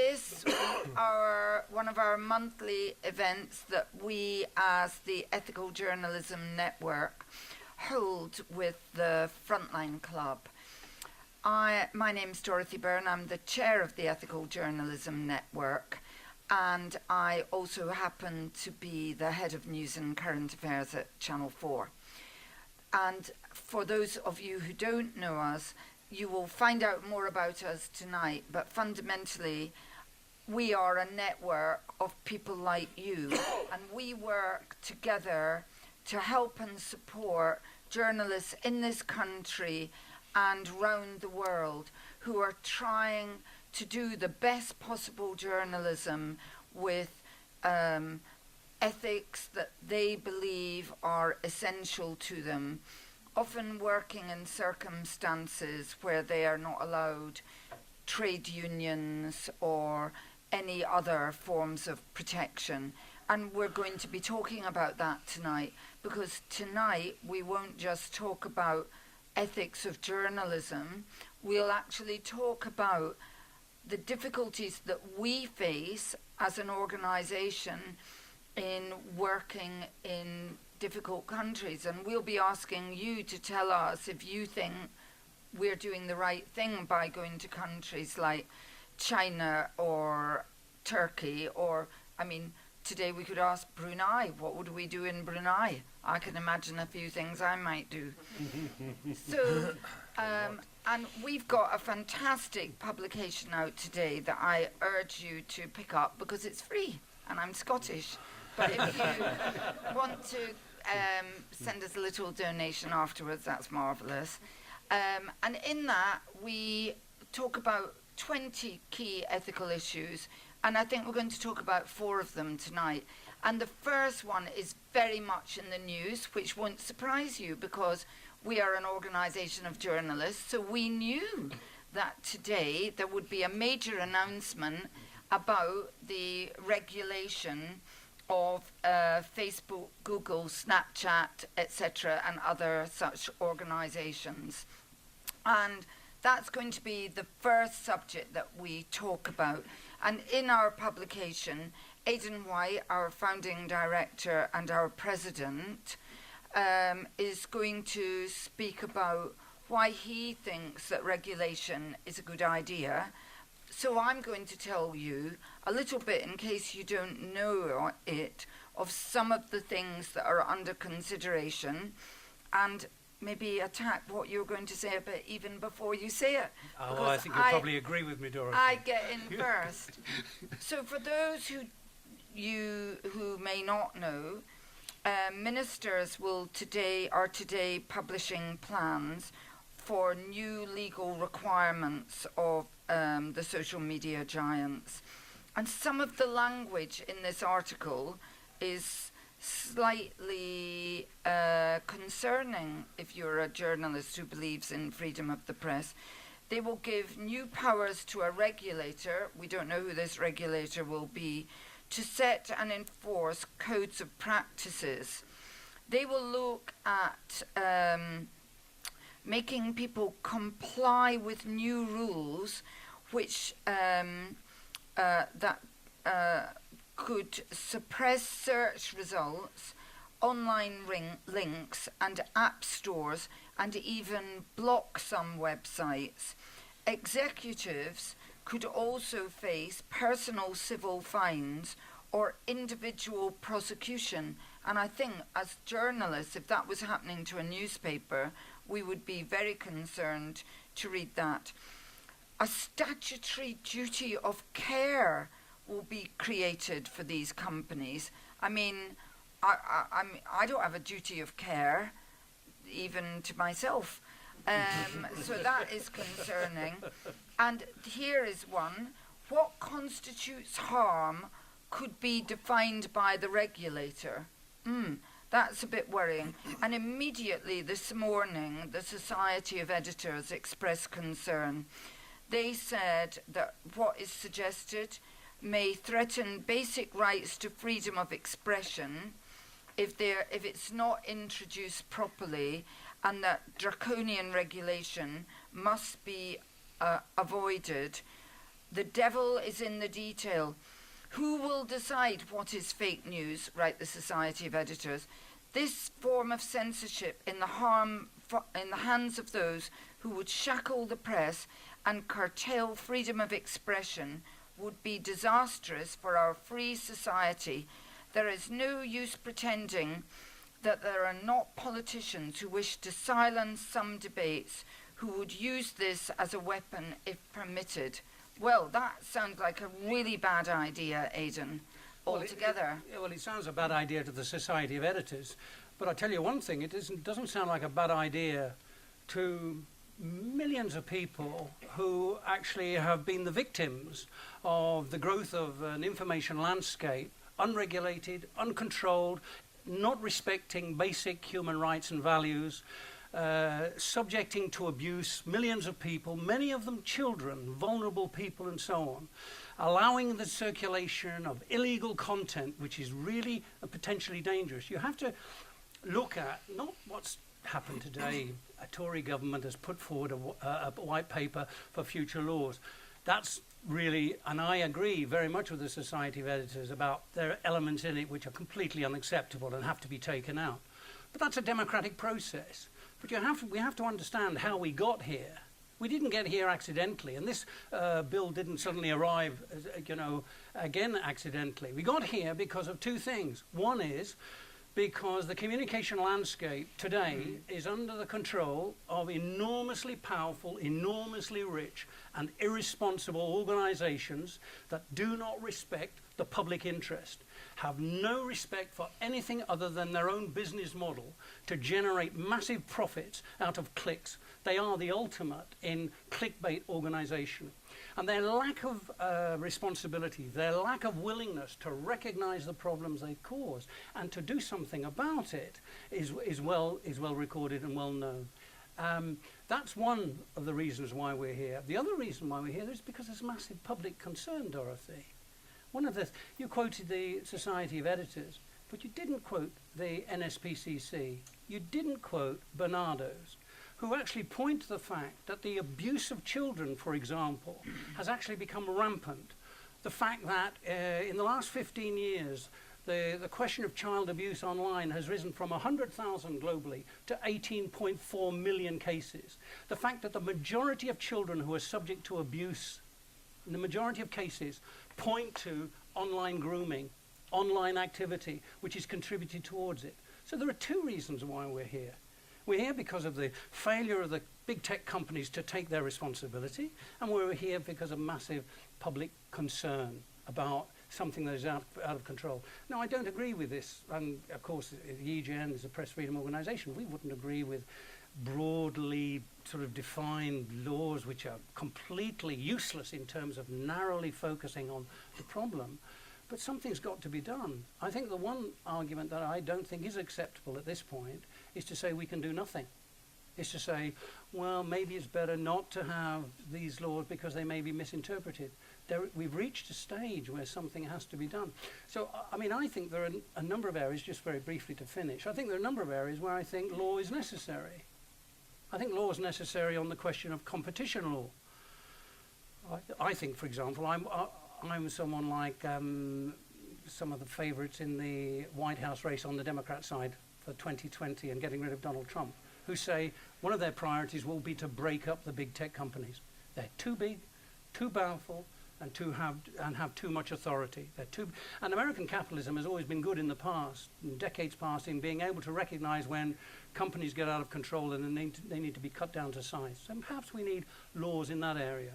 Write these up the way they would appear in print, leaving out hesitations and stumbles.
this one of our monthly events that we as the Ethical Journalism Network hold with the Frontline Club. My name's Dorothy Byrne. I'm the chair of the Ethical Journalism Network, and I also happen to be the head of news and current affairs at Channel 4. And for those of you who don't know us, you will find out more about us tonight, but fundamentally, we are a network of people like you, and we work together to help and support journalists in this country and round the world who are trying to do the best possible journalism with ethics that they believe are essential to them, often working in circumstances where they are not allowed trade unions or any other forms of protection. And we're going to be talking about that tonight, because tonight we won't just talk about ethics of journalism, we'll actually talk about the difficulties that we face as an organisation in working in difficult countries, and we'll be asking you to tell us if you think we're doing the right thing by going to countries like China or Turkey, or, I mean, today we could ask Brunei, what would we do in Brunei? I can imagine a few things I might do. So, and we've got a fantastic publication out today that I urge you to pick up because it's free, and I'm Scottish. But if you want to send us a little donation afterwards, that's marvellous. And in that, we talk about 20 key ethical issues, and I think we're going to talk about 4 of them tonight. And the first one is very much in the news, which won't surprise you because we are an organisation of journalists, so we knew that today there would be a major announcement about the regulation of Facebook, Google, Snapchat, etc., and other such organisations. And that's going to be the first subject that we talk about. And in our publication, Aidan White, our founding director and our president, is going to speak about why he thinks that regulation is a good idea. So I'm going to tell you a little bit, in case you don't know it, of some of the things that are under consideration, and maybe attack what you're going to say a bit even before you say it. Oh, I think you'll probably agree with me, Dorothy. I get in first. So for those who may not know, ministers are today publishing plans for new legal requirements of the social media giants. And some of the language in this article is slightly concerning if you're a journalist who believes in freedom of the press. They will give new powers to a regulator, we don't know who this regulator will be, to set and enforce codes of practices. They will look at making people comply with new rules which could suppress search results, online links and app stores, and even block some websites. Executives could also face personal civil fines or individual prosecution. And I think as journalists, if that was happening to a newspaper, we would be very concerned to read that. A statutory duty of care will be created for these companies. I mean, I don't have a duty of care, even to myself. So that is concerning. And here is one. What constitutes harm could be defined by the regulator. That's a bit worrying. And immediately this morning, the Society of Editors expressed concern. They said that what is suggested may threaten basic rights to freedom of expression if it's not introduced properly, and that draconian regulation must be avoided. The devil is in the detail. Who will decide what is fake news, write the Society of Editors? This form of censorship in the hands of those who would shackle the press and curtail freedom of expression would be disastrous for our free society. There is no use pretending that there are not politicians who wish to silence some debates who would use this as a weapon if permitted. Well, that sounds like a really bad idea, Aidan, altogether. Well, it sounds a bad idea to the Society of Editors, but I'll tell you one thing, it doesn't sound like a bad idea to millions of people who actually have been the victims of the growth of an information landscape, unregulated, uncontrolled, not respecting basic human rights and values, subjecting to abuse millions of people, many of them children, vulnerable people and so on, allowing the circulation of illegal content, which is really potentially dangerous. You have to look at not what's happened today. A Tory government has put forward a white paper for future laws. That's really, and I agree very much with the Society of Editors about there are elements in it which are completely unacceptable and have to be taken out. But that's a democratic process. But we have to understand how we got here. We didn't get here accidentally, and this bill didn't suddenly arrive, again accidentally. We got here because of two things. One is because the communication landscape today is under the control of enormously powerful, enormously rich, and irresponsible organizations that do not respect the public interest, have no respect for anything other than their own business model to generate massive profits out of clicks. They are the ultimate in clickbait organization. And their lack of responsibility, their lack of willingness to recognize the problems they cause and to do something about it is well recorded and well known. That's one of the reasons why we're here. The other reason why we're here is because there's massive public concern, Dorothy. You quoted the Society of Editors, but you didn't quote the NSPCC. You didn't quote Bernardo's, who actually point to the fact that the abuse of children, for example, has actually become rampant. The fact that in the last 15 years, the question of child abuse online has risen from 100,000 globally to 18.4 million cases. The fact that the majority of children who are subject to abuse, in the majority of cases, point to online grooming, online activity, which is contributed towards it. So there are two reasons why we're here. We're here because of the failure of the big tech companies to take their responsibility, and we're here because of massive public concern about something that is out of control. Now, I don't agree with this, and of course, the EGN is a press freedom organization. We wouldn't agree with broadly sort of defined laws which are completely useless in terms of narrowly focusing on the problem. But something's got to be done. I think the one argument that I don't think is acceptable at this point is to say we can do nothing. Is to say, well, maybe it's better not to have these laws because they may be misinterpreted. We've reached a stage where something has to be done. So, I mean, I think there are a number of areas, just very briefly to finish, I think there are a number of areas where I think law is necessary. I think law is necessary on the question of competition law. I think, for example, I'm someone like some of the favorites in the White House race on the Democrat side for 2020 and getting rid of Donald Trump, who say one of their priorities will be to break up the big tech companies. They're too big, too powerful, and have too much authority. And American capitalism has always been good in the past, in decades past, in being able to recognize when companies get out of control and they need to be cut down to size. So perhaps we need laws in that area.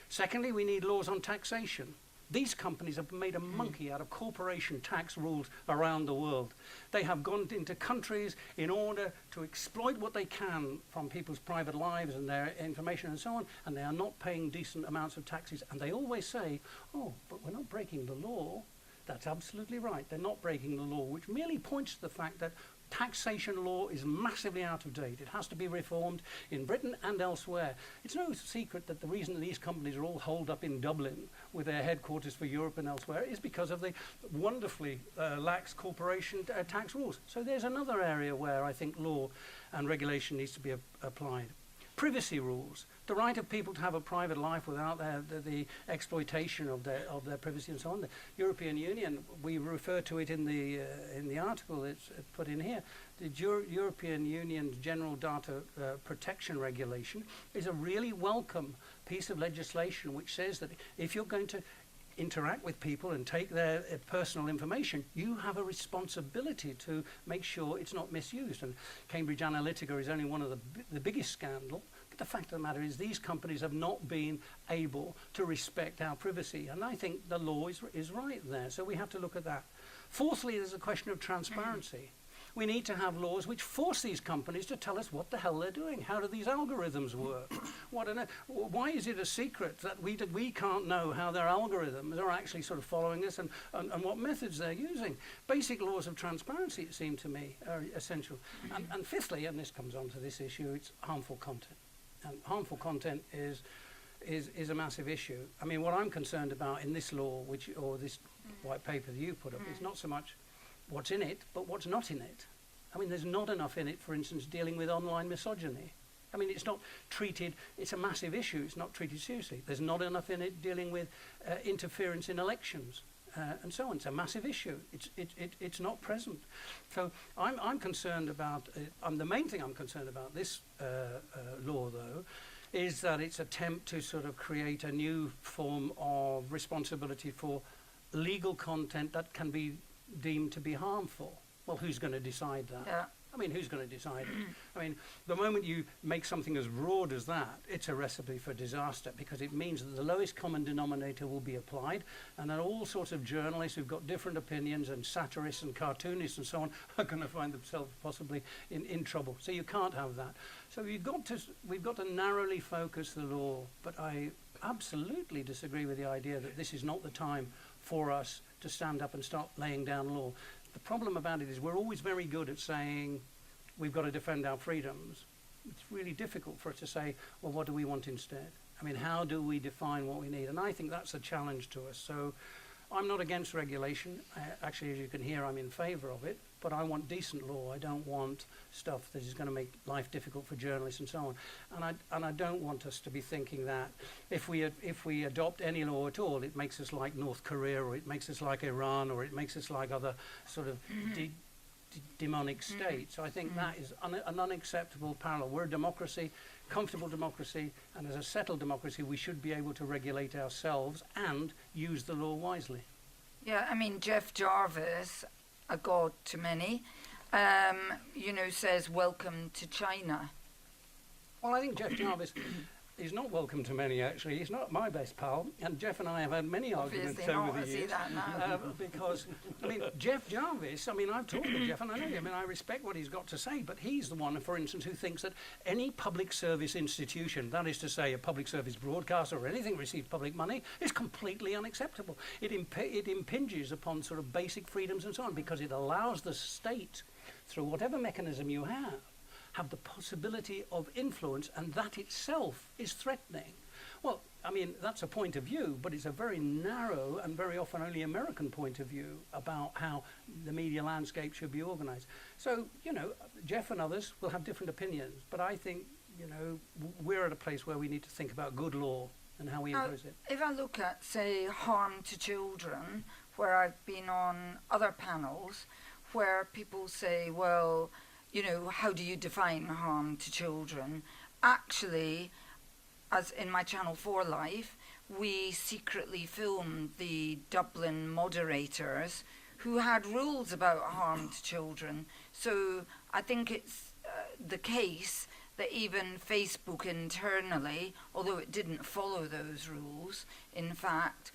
Secondly, we need laws on taxation. These companies have made a monkey out of corporation tax rules around the world. They have gone into countries in order to exploit what they can from people's private lives and their information and so on, and they are not paying decent amounts of taxes. And they always say, oh, but we're not breaking the law. That's absolutely right. They're not breaking the law, which merely points to the fact that taxation law is massively out of date. It has to be reformed in Britain and elsewhere. It's no secret that the reason that these companies are all holed up in Dublin with their headquarters for Europe and elsewhere is because of the wonderfully lax corporation tax rules. So there's another area where I think law and regulation needs to be applied. privacy rules, the right of people to have a private life without the exploitation of their privacy and so on. The European Union, we refer to it in the article it's put in here. The European Union's General Data Protection Regulation is a really welcome piece of legislation which says that if you're going to interact with people and take their personal information, you have a responsibility to make sure it's not misused. And Cambridge Analytica is only one of the biggest scandal. But the fact of the matter is these companies have not been able to respect our privacy. And I think the law is right there. So we have to look at that. Fourthly, there's a question of transparency. We need to have laws which force these companies to tell us what the hell they're doing. How do these algorithms work? Why is it a secret that we can't know how their algorithms are actually sort of following us and what methods they're using? Basic laws of transparency, it seemed to me, are essential. And fifthly, and this comes on to this issue, it's harmful content. And harmful content is a massive issue. I mean, what I'm concerned about in this law, or this white paper that you put up, is not so much what's in it, but what's not in it. I mean, there's not enough in it, for instance, dealing with online misogyny. I mean, it's not treated, it's a massive issue, it's not treated seriously. There's not enough in it dealing with interference in elections and so on. It's a massive issue. It's not present. So I'm concerned about, the main thing I'm concerned about this law, though, is that its attempt to sort of create a new form of responsibility for legal content that can be deemed to be harmful. Well, who's going to decide that? Yeah. I mean, who's going to decide it? I mean, the moment you make something as broad as that, it's a recipe for disaster, because it means that the lowest common denominator will be applied, and that all sorts of journalists who've got different opinions, and satirists and cartoonists and so on, are going to find themselves possibly in trouble. So you can't have that. So we've got to narrowly focus the law, but I absolutely disagree with the idea that this is not the time for us to stand up and start laying down law. The problem about it is we're always very good at saying we've got to defend our freedoms. It's really difficult for us to say, well, what do we want instead? I mean, how do we define what we need? And I think that's a challenge to us. So I'm not against regulation. Actually, as you can hear, I'm in favour of it. But I want decent law. I don't want stuff that is going to make life difficult for journalists and so on. And I don't want us to be thinking that if we adopt any law at all, it makes us like North Korea, or it makes us like Iran, or it makes us like other sort of demonic states. I think that is an unacceptable parallel. We're a democracy, comfortable democracy, and as a settled democracy, we should be able to regulate ourselves and use the law wisely. Yeah, I mean, Jeff Jarvis, a god to many, says welcome to China. Well, I think Jeff Jarvis is not welcome to many, actually. He's not my best pal, and Jeff and I have had many arguments over the years. Because, I mean, Jeff Jarvis, I mean, I've talked to Jeff, and I know him, and I respect what he's got to say, but he's the one, for instance, who thinks that any public service institution, that is to say a public service broadcaster or anything that receives public money, is completely unacceptable. It impinges upon sort of basic freedoms and so on, because it allows the state, through whatever mechanism you have the possibility of influence, and that itself is threatening. Well, I mean, that's a point of view, but it's a very narrow and very often only American point of view about how the media landscape should be organized. So, Jeff and others will have different opinions, but I think, we're at a place where we need to think about good law and how we impose it. If I look at, say, harm to children, where I've been on other panels where people say, well, how do you define harm to children? Actually, as in my Channel 4 life, we secretly filmed the Dublin moderators who had rules about harm to children. So I think it's the case that even Facebook internally, although it didn't follow those rules, in fact,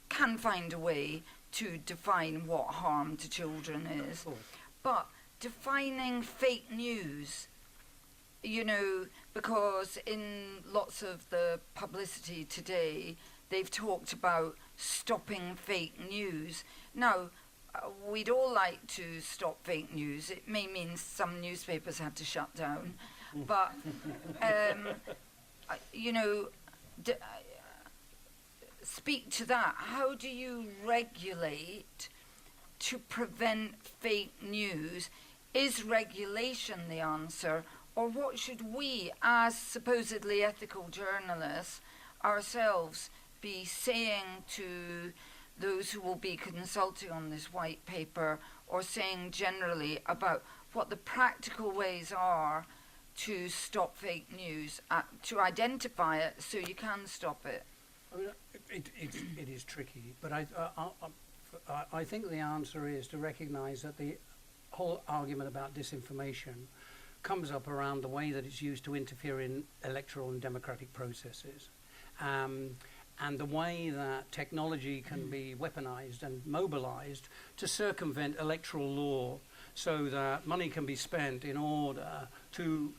can find a way to define what harm to children is. But defining fake news, because in lots of the publicity today, they've talked about stopping fake news. Now, we'd all like to stop fake news. It may mean some newspapers have to shut down, but, speak to that. How do you regulate to prevent fake news? Is regulation the answer, Or what should we, as supposedly ethical journalists, ourselves be saying to those who will be consulting on this white paper, or saying generally about what the practical ways are to stop fake news, to identify it so you can stop it? I mean, it is tricky, but I think the answer is to recognise that the whole argument about disinformation comes up around the way that it's used to interfere in electoral and democratic processes. And the way that technology can be weaponized and mobilized to circumvent electoral law so that money can be spent in order to,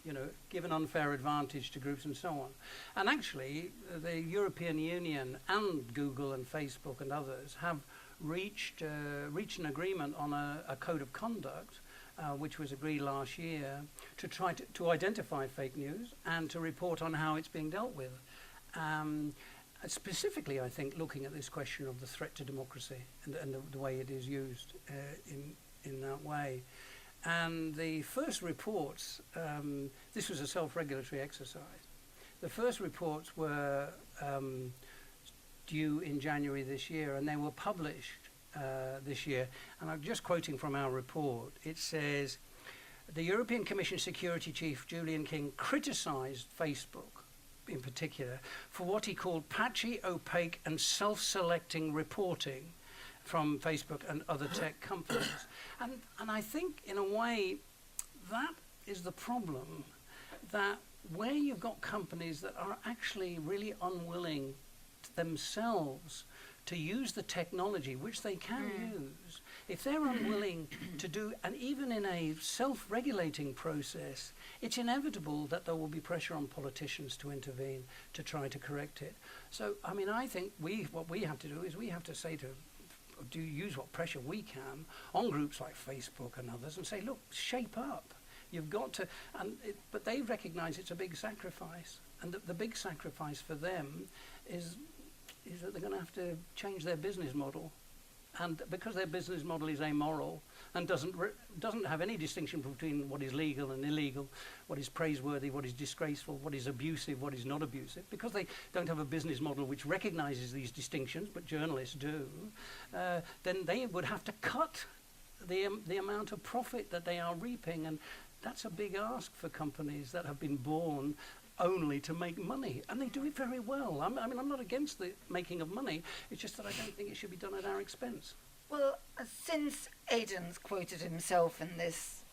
give an unfair advantage to groups and so on. And actually, the European Union and Google and Facebook and others have reached an agreement on a code of conduct which was agreed last year to try to identify fake news and to report on how it's being dealt with. Specifically, I think, looking at this question of the threat to democracy and the way it is used in that way. And the first reports, this was a self-regulatory exercise. The first reports were due in January this year, and they were published this year. And I'm just quoting from our report. It says, the European Commission Security Chief Julian King criticised Facebook in particular for what he called patchy, opaque and self-selecting reporting from Facebook and other tech companies. And I think in a way that is the problem, that where you've got companies that are actually really unwilling themselves to use the technology, which they can use, if they're unwilling to do, and even in a self-regulating process, it's inevitable that there will be pressure on politicians to intervene to try to correct it. So, I mean, I think what we have to do is we have to say use what pressure we can on groups like Facebook and others and say, look, shape up. You've got to, but they recognise it's a big sacrifice, and the big sacrifice for them is that they're going to have to change their business model, and because their business model is amoral and doesn't have any distinction between what is legal and illegal, what is praiseworthy, what is disgraceful, what is abusive, what is not abusive, because they don't have a business model which recognises these distinctions, but journalists do, then they would have to cut the amount of profit that they are reaping, and that's a big ask for companies that have been born only to make money, and they do it very well. I'm not against the making of money, it's just that I don't think it should be done at our expense. Well, since Aidan's quoted himself in this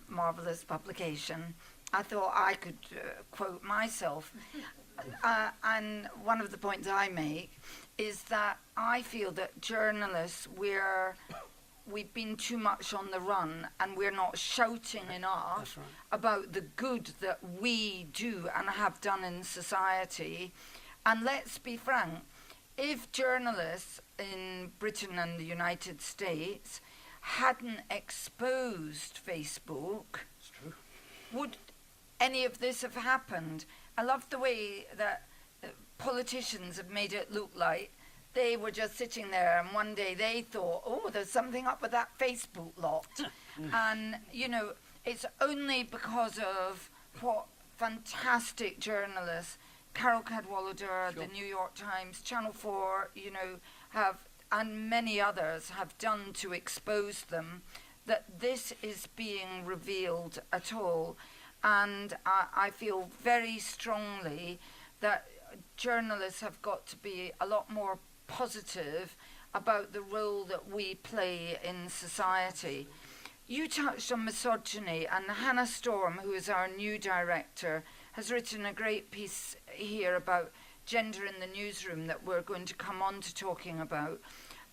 marvellous publication, I thought I could quote myself. And one of the points I make is that I feel that journalists, we've been too much on the run, and we're not shouting enough about the good that we do and have done in society. And let's be frank, if journalists in Britain and the United States hadn't exposed Facebook, would any of this have happened? I love the way that politicians have made it look like they were just sitting there, and one day they thought, oh, there's something up with that Facebook lot. And, it's only because of what fantastic journalists, Carol Cadwallader, the New York Times, Channel 4, have, and many others have done to expose them, that this is being revealed at all. And I feel very strongly that journalists have got to be a lot more positive about the role that we play in society. You touched on misogyny, and Hannah Storm, who is our new director, has written a great piece here about gender in the newsroom that we're going to come on to talking about.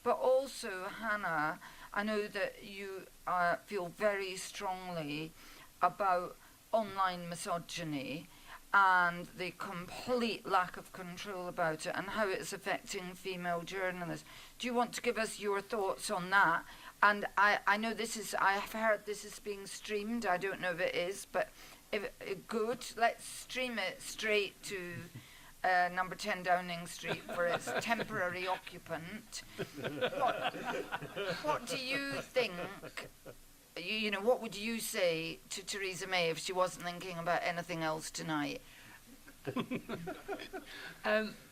But also, Hannah, I know that you feel very strongly about online misogyny and the complete lack of control about it and how it's affecting female journalists. Do you want to give us your thoughts on that? And I know I've heard this is being streamed. I don't know if it is, but good. Let's stream it straight to number 10 Downing Street for its temporary occupant. What do you think you know, what would you say to Theresa May if she wasn't thinking about anything else tonight?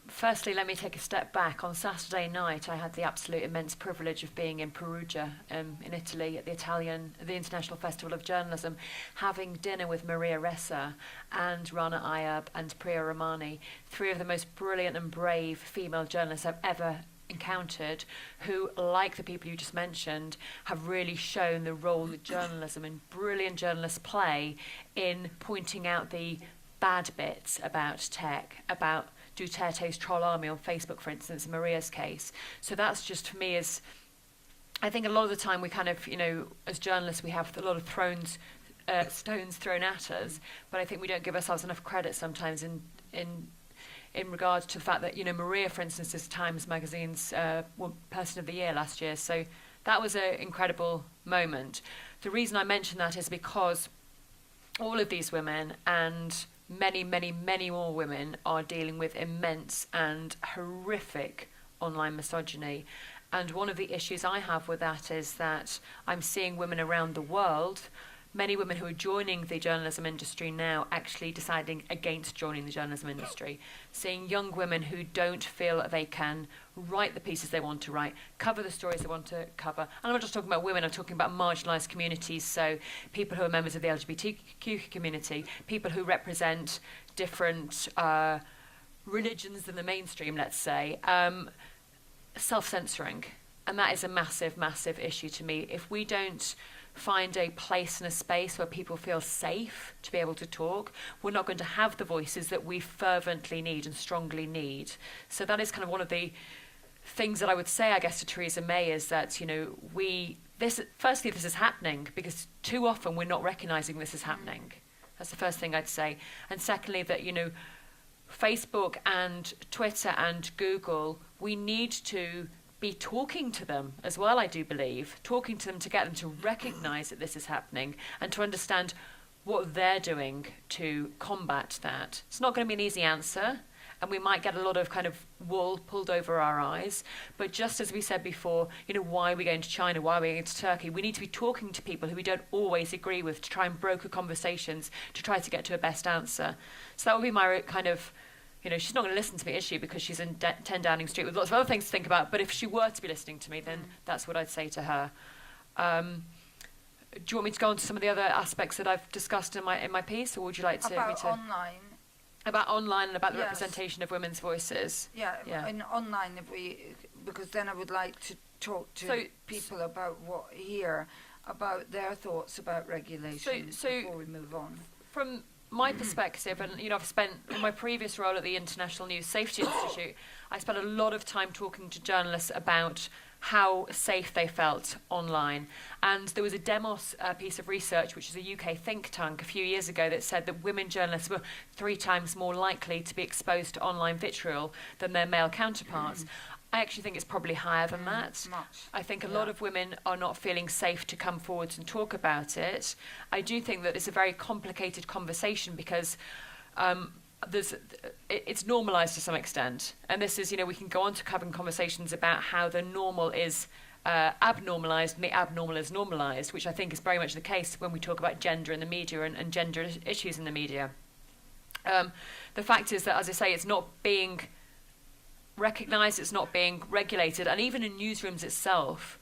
Firstly, let me take a step back. On Saturday night, I had the absolute immense privilege of being in Perugia, in Italy, at the International Festival of Journalism, having dinner with Maria Ressa and Rana Ayab and Priya Ramani, three of the most brilliant and brave female journalists I've ever encountered, who, like the people you just mentioned, have really shown the role that journalism and brilliant journalists play in pointing out the bad bits about tech, about Duterte's troll army on Facebook, for instance, in Maria's case. So that's just, for me, is, I think a lot of the time we kind of, you know, as journalists, we have a lot of stones thrown at us, but I think we don't give ourselves enough credit sometimes in regards to the fact that, you know, Maria, for instance, is Times Magazine's Person of the Year last year. So that was an incredible moment. The reason I mention that is because all of these women, and many, many, many more women, are dealing with immense and horrific online misogyny. And one of the issues I have with that is that I'm seeing women around the world, many women who are joining the journalism industry now, actually deciding against joining the journalism industry. Seeing young women who don't feel that they can write the pieces they want to write, cover the stories they want to cover. And I'm not just talking about women, I'm talking about marginalised communities, so people who are members of the LGBTQ community, people who represent different religions than the mainstream, let's say, self-censoring. And that is a massive, massive issue to me. If we don't find a place and a space where people feel safe to be able to talk, we're not going to have the voices that we fervently need and strongly need. So that is kind of one of the things that I would say, I guess, to Theresa May, is that, you know, firstly, this is happening because too often we're not recognising this is happening. That's the first thing I'd say. And secondly, that, you know, Facebook and Twitter and Google, we need to be talking to them as well, I do believe, talking to them to get them to recognise that this is happening and to understand what they're doing to combat that. It's not going to be an easy answer, and we might get a lot of kind of wool pulled over our eyes, but just as we said before, you know, why are we going to China, why are we going to Turkey? We need to be talking to people who we don't always agree with to try and broker conversations to try to get to a best answer. So that would be my kind of, you know, she's not going to listen to me, is she? Because she's in 10 Downing Street with lots of other things to think about. But if she were to be listening to me, then that's what I'd say to her. Do you want me to go on to some of the other aspects that I've discussed in my piece, or would you like to? About online. About online and about the representation of women's voices. Yeah, and online, because then I would like to talk to people about about their thoughts about regulation before we move on. From my perspective, and you know, I've spent, in my previous role at the International News Safety Institute, I spent a lot of time talking to journalists about how safe they felt online. And there was a Demos piece of research, which is a UK think tank, a few years ago, that said that women journalists were 3 times more likely to be exposed to online vitriol than their male counterparts. I actually think it's probably higher than that. Much. I think a lot of women are not feeling safe to come forward and talk about it. I do think that it's a very complicated conversation because it's normalised to some extent. And this is, you know, we can go on to having conversations about how the normal is abnormalised and the abnormal is normalised, which I think is very much the case when we talk about gender in the media and gender issues in the media. The fact is that, as I say, it's not being recognised, it's not being regulated, and even in newsrooms itself,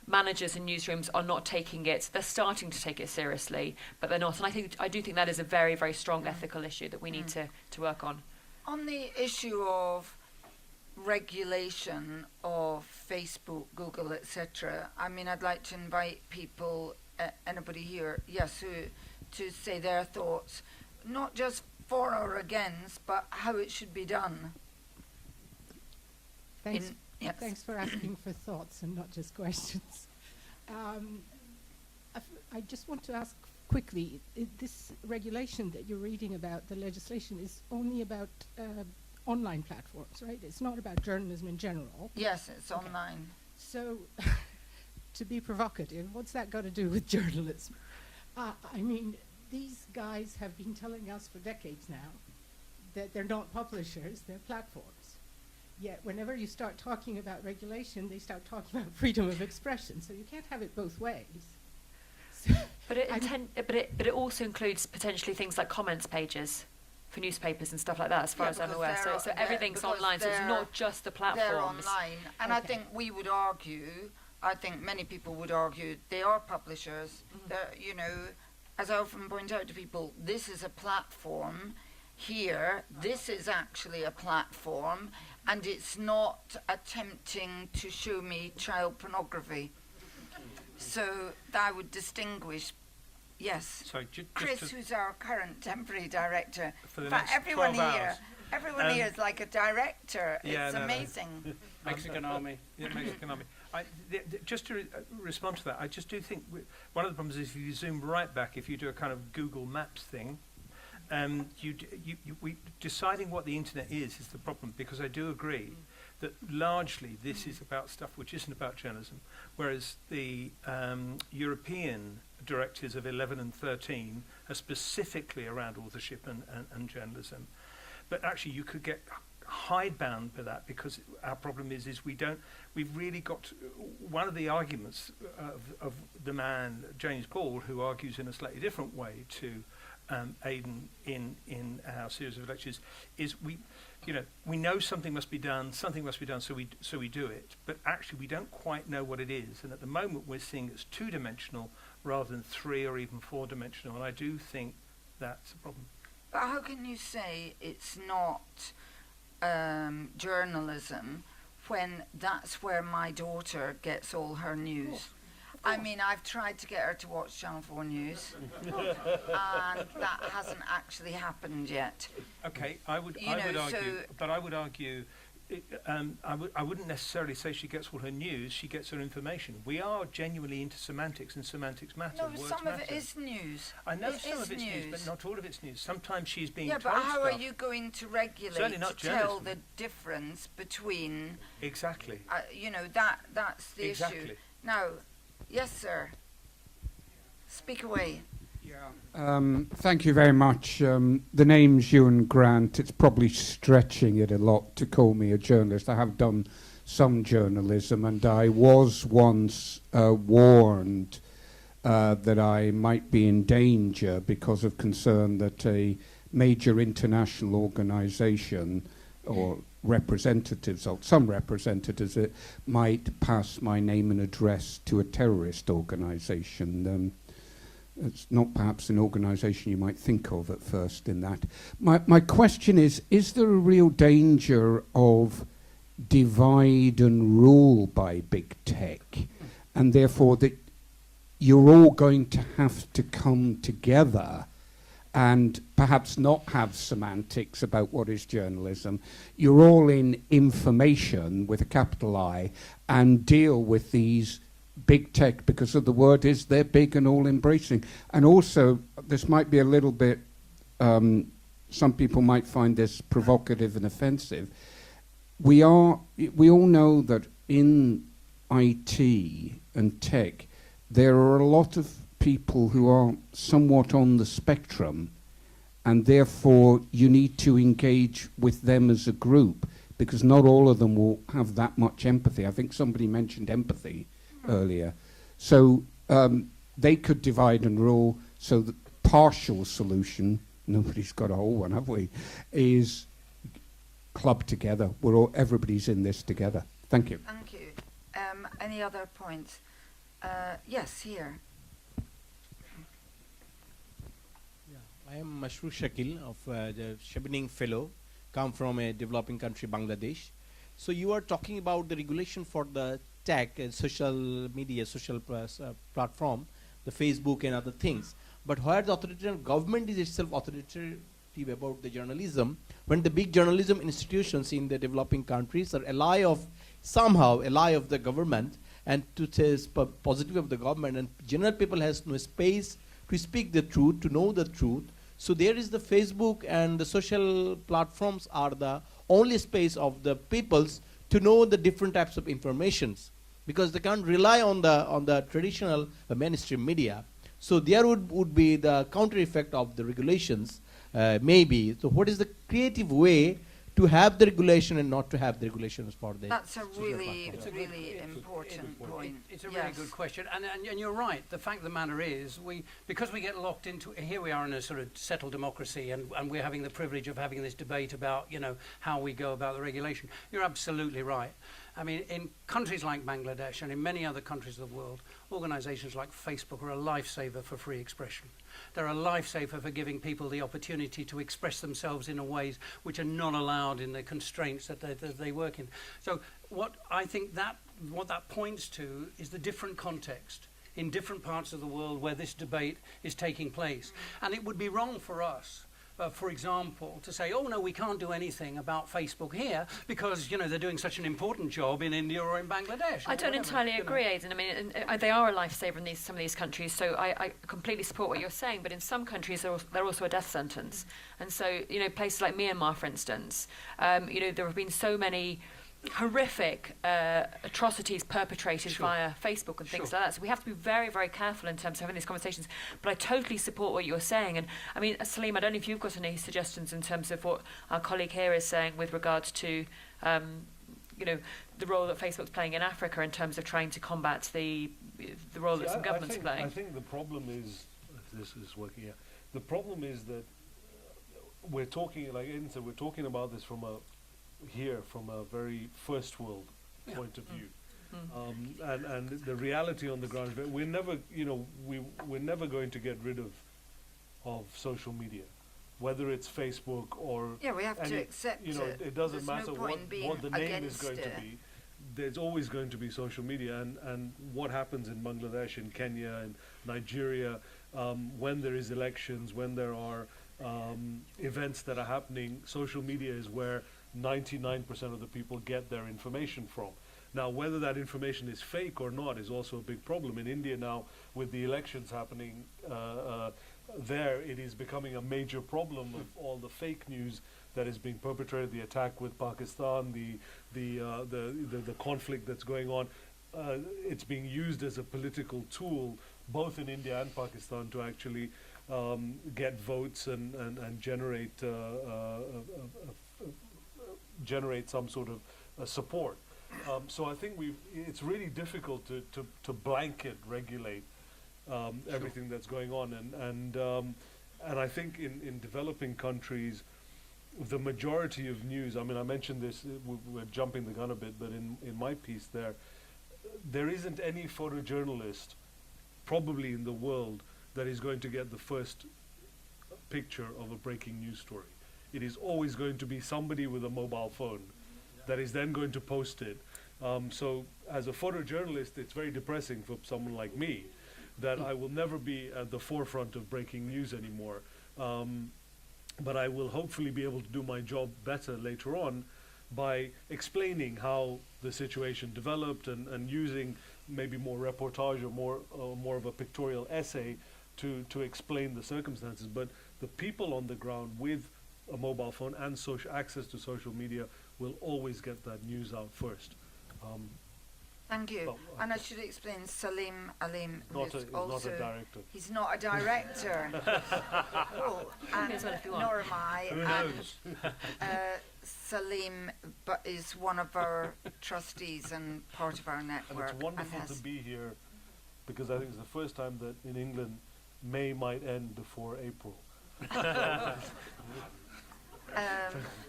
managers in newsrooms are not taking it. They're starting to take it seriously, but they're not. And I do think that is a very, very strong ethical issue that we need to work on. On the issue of regulation of Facebook, Google, etc., I mean, I'd like to invite people, anybody here, to say their thoughts, not just for or against, but how it should be done. Thanks. Thanks for asking for thoughts and not just questions. I just want to ask quickly, this regulation that you're reading about, the legislation, is only about online platforms, right? It's not about journalism in general. Yes, it's online. So, to be provocative, what's that got to do with journalism? I mean, these guys have been telling us for decades now that they're not publishers, they're platforms. Yet whenever you start talking about regulation, they start talking about freedom of expression. So you can't have it both ways. But it also includes potentially things like comments pages for newspapers and stuff like that, as far as I'm aware. So everything's online, so it's not just the platforms. They're online, and I think we would argue, I think many people would argue, they are publishers. They're, you know, as I often point out to people, this is a platform. Here, this is actually a platform, and it's not attempting to show me child pornography. So I would distinguish. Yes, Sorry, Chris, who's our current temporary director. For the In fact, next everyone 12 here, hours. everyone here is like a director. Yeah, It's no. amazing. Mexican army. Yeah, Mexican army. Just to respond to that, I just do think one of the problems is if you zoom right back, if you do a kind of Google Maps thing, deciding what the internet is the problem, because I do agree that largely this is about stuff which isn't about journalism, whereas the European directives of 11 and 13 are specifically around authorship and journalism. But actually you could get hidebound by that, because our problem is we've really got one of the arguments of the man James Ball, who argues in a slightly different way to Aidan in our series of lectures, is we know something must be done, so we do it, but actually we don't quite know what it is, and at the moment we're seeing it's two-dimensional rather than three or even four-dimensional, and I do think that's a problem. But how can you say it's not journalism when that's where my daughter gets all her news? I mean, I've tried to get her to watch Channel 4 News, and that hasn't actually happened yet. Okay, I would argue, I wouldn't necessarily say she gets all her news. She gets her information. We are genuinely into semantics, and semantics matter. No, words some matter. of it is news. I know It some is of it's news, but not all of it's news. Sometimes she's being Yeah, told but how stuff. are you going to regulate Certainly not to tell journalism. the difference between? Exactly. That's the issue. Now, yes, sir. Speak away. Thank you very much. The name's Ewan Grant. It's probably stretching it a lot to call me a journalist. I have done some journalism, and I was once warned that I might be in danger because of concern that a major international organization or representatives of some representatives might pass my name and address to a terrorist organization. It's not perhaps an organization you might think of at first in that. My question is there a real danger of divide and rule by big tech, and therefore that you're all going to have to come together and perhaps not have semantics about what is journalism? You're all in information with a capital I and deal with these big tech, because of the word is they're big and all embracing. And also, this might be a little bit, some people might find this provocative and offensive. We all know that in IT and tech, there are a lot of people who are somewhat on the spectrum, and therefore you need to engage with them as a group, because not all of them will have that much empathy. I think somebody mentioned empathy earlier. So they could divide and rule, so the partial solution, nobody's got a whole one, have we, is club together. Everybody's in this together. Thank you. Thank you. Any other points? Yes, here. I am Mashru Shakil of the Chevening Fellow, come from a developing country, Bangladesh. So you are talking about the regulation for the tech and social media, social platform, the Facebook and other things. But where the authoritarian government is itself authoritative about the journalism, when the big journalism institutions in the developing countries are somehow ally of the government, and to say positive of the government, and general people has no space to speak the truth, to know the truth. So there is the Facebook, and the social platforms are the only space of the peoples to know the different types of informations, because they can't rely on the traditional mainstream media. So there would be the counter effect of the regulations, maybe. So what is the creative way to have the regulation and not to have the regulations for the That's a social really, platforms? really important point. It's a really Yes. good question, and you're right. The fact of the matter is, because we get locked into, here we are in a sort of settled democracy, and we're having the privilege of having this debate about, how we go about the regulation. You're absolutely right. I mean, in countries like Bangladesh and in many other countries of the world, organizations like Facebook are a lifesaver for free expression. They're a lifesaver for giving people the opportunity to express themselves in ways which are not allowed in the constraints that they work in. So what I think what that points to is the different context in different parts of the world where this debate is taking place. And it would be wrong for us, for example, to say, oh no, we can't do anything about Facebook here because, they're doing such an important job in India or in Bangladesh. I don't entirely agree, Aidan. I mean, they are a lifesaver in some of these countries, so I completely support what you're saying, but in some countries they're also a death sentence. And so, places like Myanmar, for instance, there have been so many horrific atrocities perpetrated via Facebook and things like that. So we have to be very, very careful in terms of having these conversations. But I totally support what you're saying. And I mean, Salim, I don't know if you've got any suggestions in terms of what our colleague here is saying with regards to, the role that Facebook's playing in Africa in terms of trying to combat the role that some governments are playing. I think the problem is, if this is working here, the problem is that we're talking, like Aidan said, we're talking about this from a very first world point of view, and the reality on the ground is that we're never, we're never going to get rid of social media, whether it's Facebook or we have to accept it. It doesn't There's matter no point in being what the name is against going to it. be. There's always going to be social media, and what happens in Bangladesh, in Kenya, and Nigeria, when there is elections, when there are events that are happening, social media is where 99% of the people get their information from. Now, whether that information is fake or not is also a big problem. In India now, with the elections happening there, it is becoming a major problem of all the fake news that is being perpetrated, the attack with Pakistan, the conflict that's going on. It's being used as a political tool, both in India and Pakistan, to actually get votes and generate some sort of support. So I think it's really difficult to blanket regulate everything that's going on, and I think in developing countries, the majority of news, I mean, I mentioned this, we're jumping the gun a bit, but in my piece there isn't any photojournalist probably in the world that is going to get the first picture of a breaking news story. It is always going to be somebody with a mobile phone that is then going to post it. So as a photojournalist, it's very depressing for someone like me that I will never be at the forefront of breaking news anymore. But I will hopefully be able to do my job better later on by explaining how the situation developed and using maybe more reportage or more of a pictorial essay to explain the circumstances. But the people on the ground with a mobile phone and access to social media will always get that news out first. Thank you. And I should explain, Salim Amin Not is a director. He's not a director. Nor am I. Who knows? Salim is one of our trustees and part of our network. And it's wonderful to be here because I think it's the first time that in England May might end before April.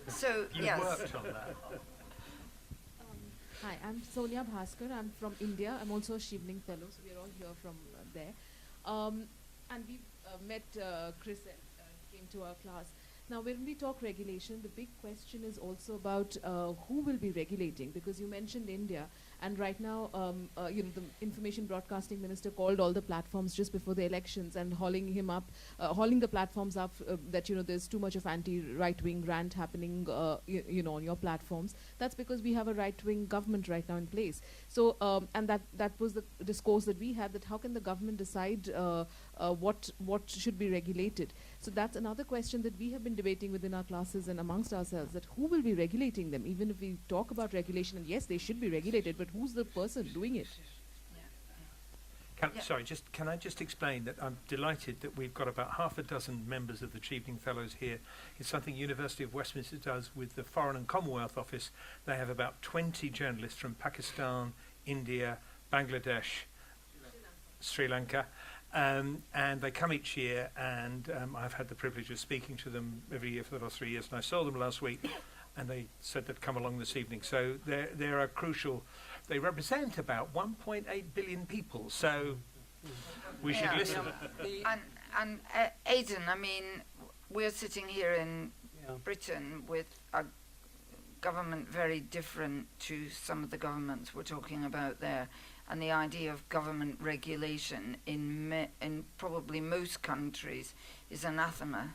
So You yes. worked on that. Hi, I'm Sonia Bhaskar. I'm from India. I'm also a Shivling Fellow, so we're all here from there. And we met Chris, came to our class. Now, when we talk regulation, the big question is also about who will be regulating, because you mentioned India, and right now, the information broadcasting minister called all the platforms just before the elections and hauling the platforms up that there's too much of anti-right-wing rant happening, on your platforms. That's because we have a right-wing government right now in place. So, and that was the discourse that we had, that how can the government decide what should be regulated? So that's another question that we have been debating within our classes and amongst ourselves, that who will be regulating them? Even if we talk about regulation, and yes, they should be regulated, but who's the person doing it? Sorry, can I just explain that I'm delighted that we've got about half a dozen members of the Chevening Fellows here. It's something University of Westminster does with the Foreign and Commonwealth Office. They have about 20 journalists from Pakistan, India, Bangladesh, Sri Lanka, and they come each year, and I've had the privilege of speaking to them every year for the last 3 years, and I saw them last week, and they said they'd come along this evening. So they're a crucial. They represent about 1.8 billion people, so we should listen. And Aidan, I mean, we're sitting here in Britain with a government very different to some of the governments we're talking about there, and the idea of government regulation in probably most countries is anathema.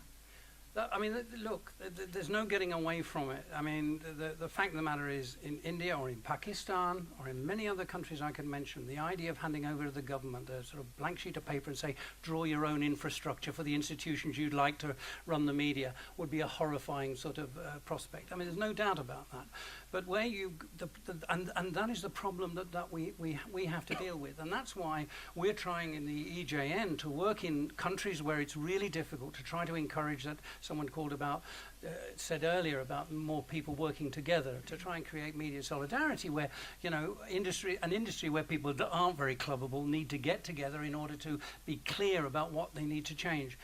I mean, look, there's no getting away from it. I mean, the fact of the matter is, in India or in Pakistan or in many other countries I can mention, the idea of handing over to the government a sort of blank sheet of paper and say, draw your own infrastructure for the institutions you'd like to run the media would be a horrifying sort of prospect. I mean, there's no doubt about that. But where and that is the problem that we have to deal with. And that's why we're trying in the EJN to work in countries where it's really difficult to try to encourage that. Someone said earlier about more people working together to try and create media solidarity, where industry where people that aren't very clubbable need to get together in order to be clear about what they need to change.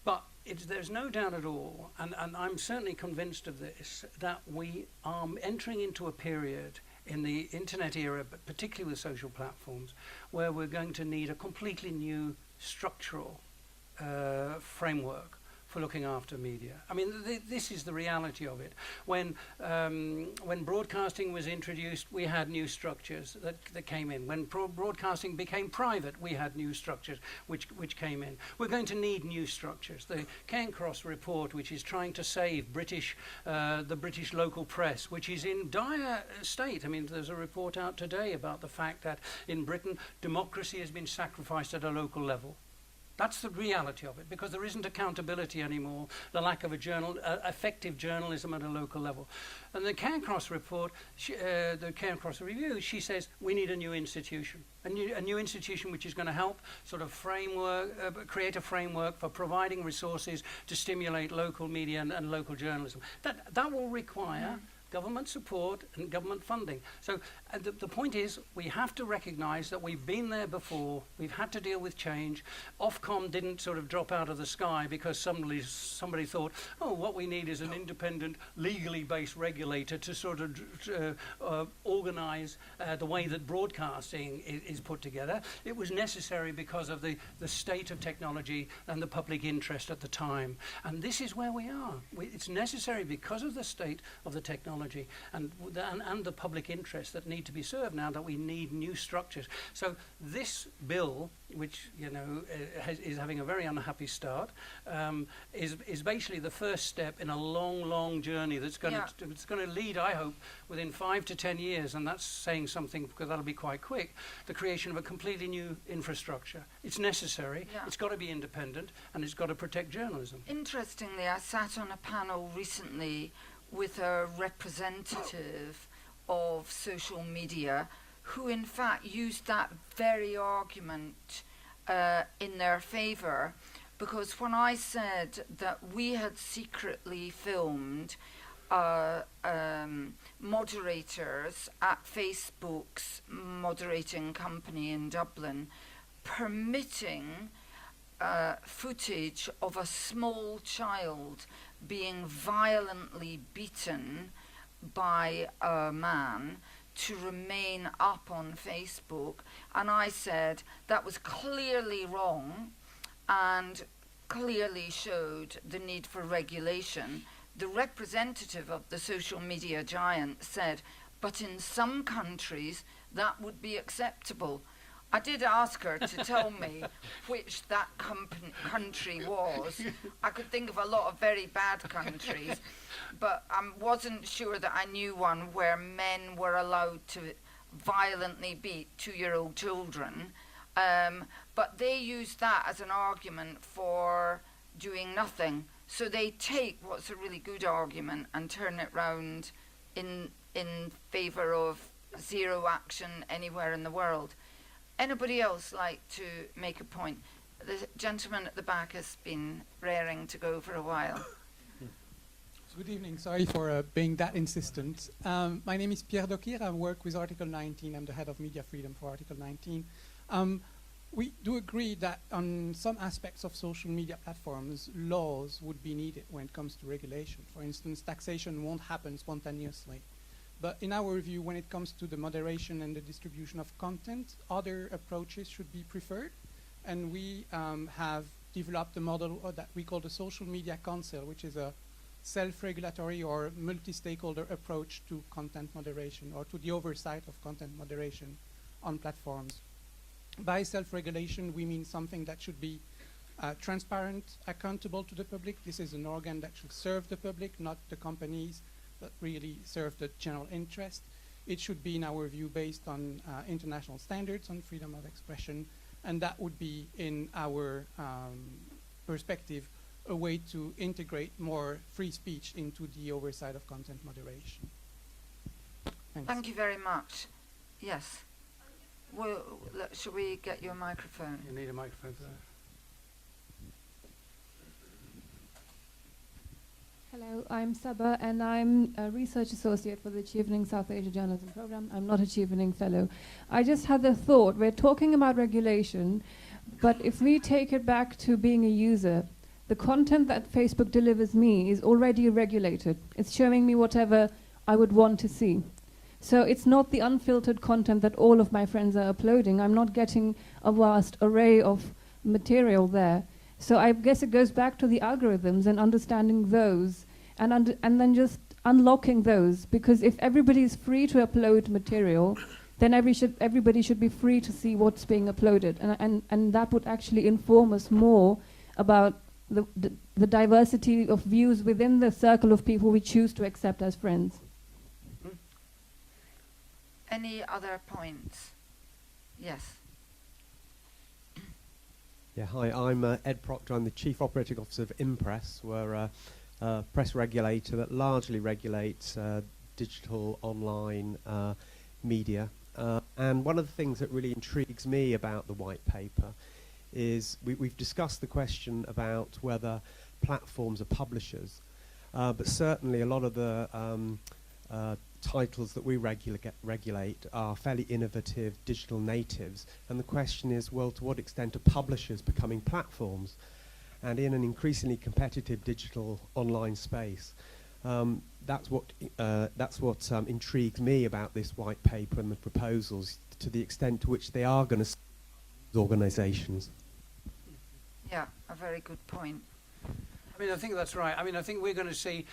But there's no doubt at all, and I'm certainly convinced of this, that we are entering into a period in the internet era, but particularly with social platforms, where we're going to need a completely new structural framework for looking after media. I mean, this is the reality of it. When broadcasting was introduced, we had new structures that came in. When broadcasting became private, we had new structures which came in. We're going to need new structures. The Cairncross report, which is trying to save the British local press, which is in dire state. I mean, there's a report out today about the fact that in Britain, democracy has been sacrificed at a local level. That's the reality of it, because there isn't accountability anymore, the lack of effective journalism at a local level. And the Cairncross report, the Cairncross review, she says we need a new institution, a new institution which is going to help sort of create a framework for providing resources to stimulate local media and local journalism. That will require government support and government funding. So the point is, we have to recognize that we've been there before. We've had to deal with change. Ofcom didn't sort of drop out of the sky because somebody thought, oh, what we need is an independent, legally based regulator to sort of organize the way that broadcasting is put together. It was necessary because of the state of technology and the public interest at the time. And this is where we are. It's necessary because of the state of the technology and the public interest that need to be served now, that we need new structures. So this bill, which is having a very unhappy start, is basically the first step in a long journey that's going to lead, I hope, within 5 to 10 years, and that's saying something because that'll be quite quick, the creation of a completely new infrastructure. It's necessary, it's got to be independent, and it's got to protect journalism. Interestingly, I sat on a panel recently with a representative of social media who in fact used that very argument in their favour, because when I said that we had secretly filmed moderators at Facebook's moderating company in Dublin permitting footage of a small child being violently beaten by a man to remain up on Facebook, and I said that was clearly wrong and clearly showed the need for regulation. The representative of the social media giant said, but in some countries that would be acceptable. I did ask her to tell me which that country was. I could think of a lot of very bad countries, but I wasn't sure that I knew one where men were allowed to violently beat 2-year-old children. But they use that as an argument for doing nothing. So they take what's a really good argument and turn it round in favour of zero action anywhere in the world. Anybody else like to make a point? The gentleman at the back has been raring to go for a while. Good evening. Sorry for being that insistent. My name is Pierre Dokir. I work with Article 19. I'm the head of media freedom for Article 19. We do agree that on some aspects of social media platforms, laws would be needed when it comes to regulation. For instance, taxation won't happen spontaneously. But in our view, when it comes to the moderation and the distribution of content, other approaches should be preferred. And we have developed a model that we call the Social Media Council, which is a self-regulatory or multi-stakeholder approach to content moderation or to the oversight of content moderation on platforms. By self-regulation, we mean something that should be transparent, accountable to the public. This is an organ that should serve the public, not the companies, but really serve the general interest. It should be, in our view, based on international standards on freedom of expression, and that would be, in our perspective, a way to integrate more free speech into the oversight of content moderation. Thanks. Thank you very much. Yes. Well, shall we get your microphone? You need a microphone for that. Hello, I'm Saba, and I'm a research associate for the Chevening South Asia Journalism Program. I'm not a Chevening Fellow. I just had the thought, we're talking about regulation, but if we take it back to being a user, the content that Facebook delivers me is already regulated. It's showing me whatever I would want to see. So it's not the unfiltered content that all of my friends are uploading. I'm not getting a vast array of material there. So I guess it goes back to the algorithms and understanding those and then just unlocking those, because if everybody is free to upload material, then everybody should be free to see what's being uploaded. And that would actually inform us more about the diversity of views within the circle of people we choose to accept as friends. Any other points? Yes. Yeah, hi, I'm Ed Proctor. I'm the Chief Operating Officer of Impress. We're a press regulator that largely regulates digital online media. And one of the things that really intrigues me about the white paper is we've discussed the question about whether platforms are publishers, but certainly a lot of the titles that we regulate are fairly innovative digital natives, and the question is, well, to what extent are publishers becoming platforms? And in an increasingly competitive digital online space, that's what intrigues me about this white paper and the proposals, to the extent to which they are going to organizations. Yeah, a very good point. I mean, I think that's right. I mean, I think we're going to see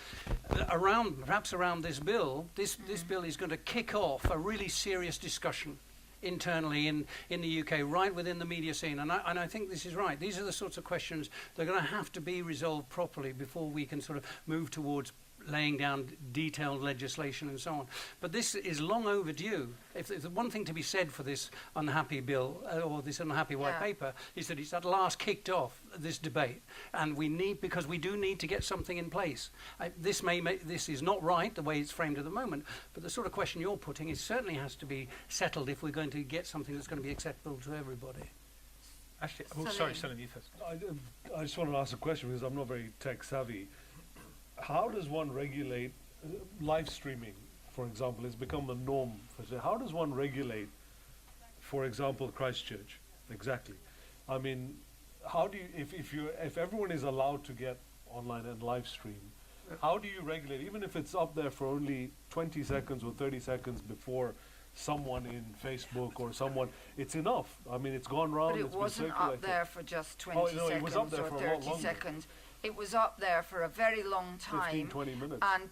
perhaps around this bill, this bill is going to kick off a really serious discussion internally in the UK, right within the media scene. And I think this is right. These are the sorts of questions that are going to have to be resolved properly before we can sort of move towards laying down detailed legislation and so on. But this is long overdue. If there's one thing to be said for this unhappy bill or this unhappy white paper, is that it's at last kicked off this debate, and because we do need to get something in place. This is not right the way it's framed at the moment, but the sort of question you're putting is certainly has to be settled if we're going to get something that's going to be acceptable to everybody. Actually, sorry, Salim, you first. I just want to ask a question because I'm not very tech savvy. How does one regulate live streaming, for example? It's become a norm. How does one regulate, for example, Christchurch? Exactly. I mean, how do you, if everyone is allowed to get online and live stream, how do you regulate, even if it's up there for only 20 seconds or 30 seconds before someone in Facebook or someone, it's enough. I mean, it's gone round. But it wasn't up there for just 20 seconds or 30 seconds. It was up there for a very long time. 15, 20 minutes. And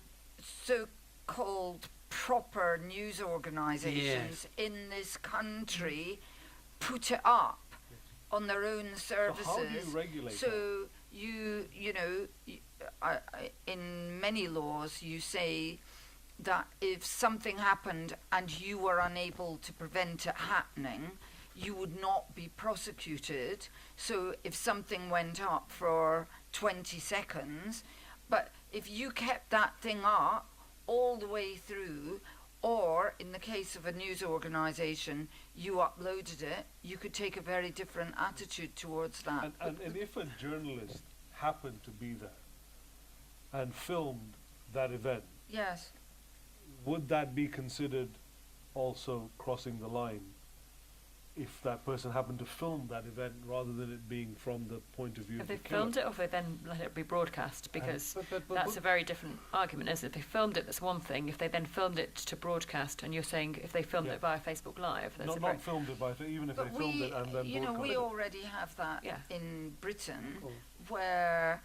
so-called proper news organisations in this country put it up on their own services. So how do you regulate so in many laws you say that if something happened and you were unable to prevent it happening, you would not be prosecuted. So if something went up for 20 seconds, but if you kept that thing up all the way through, Or, in the case of a news organisation, you uploaded it, you could take a very different attitude towards that. And if a journalist happened to be there and filmed that event, Yes. would that be considered also crossing the line if that person happened to film that event rather than it being from the point of view If of they the killer? filmed it, or if they then let it be broadcast, because but that's a very different argument, isn't it? If they filmed it, that's one thing. If they then filmed it to broadcast, and you're saying if they filmed Yeah. it via Facebook Live, that's a very... Not filmed it, but even if But they filmed it and then you know, we broadcast already have that Yeah. in Britain, Cool. where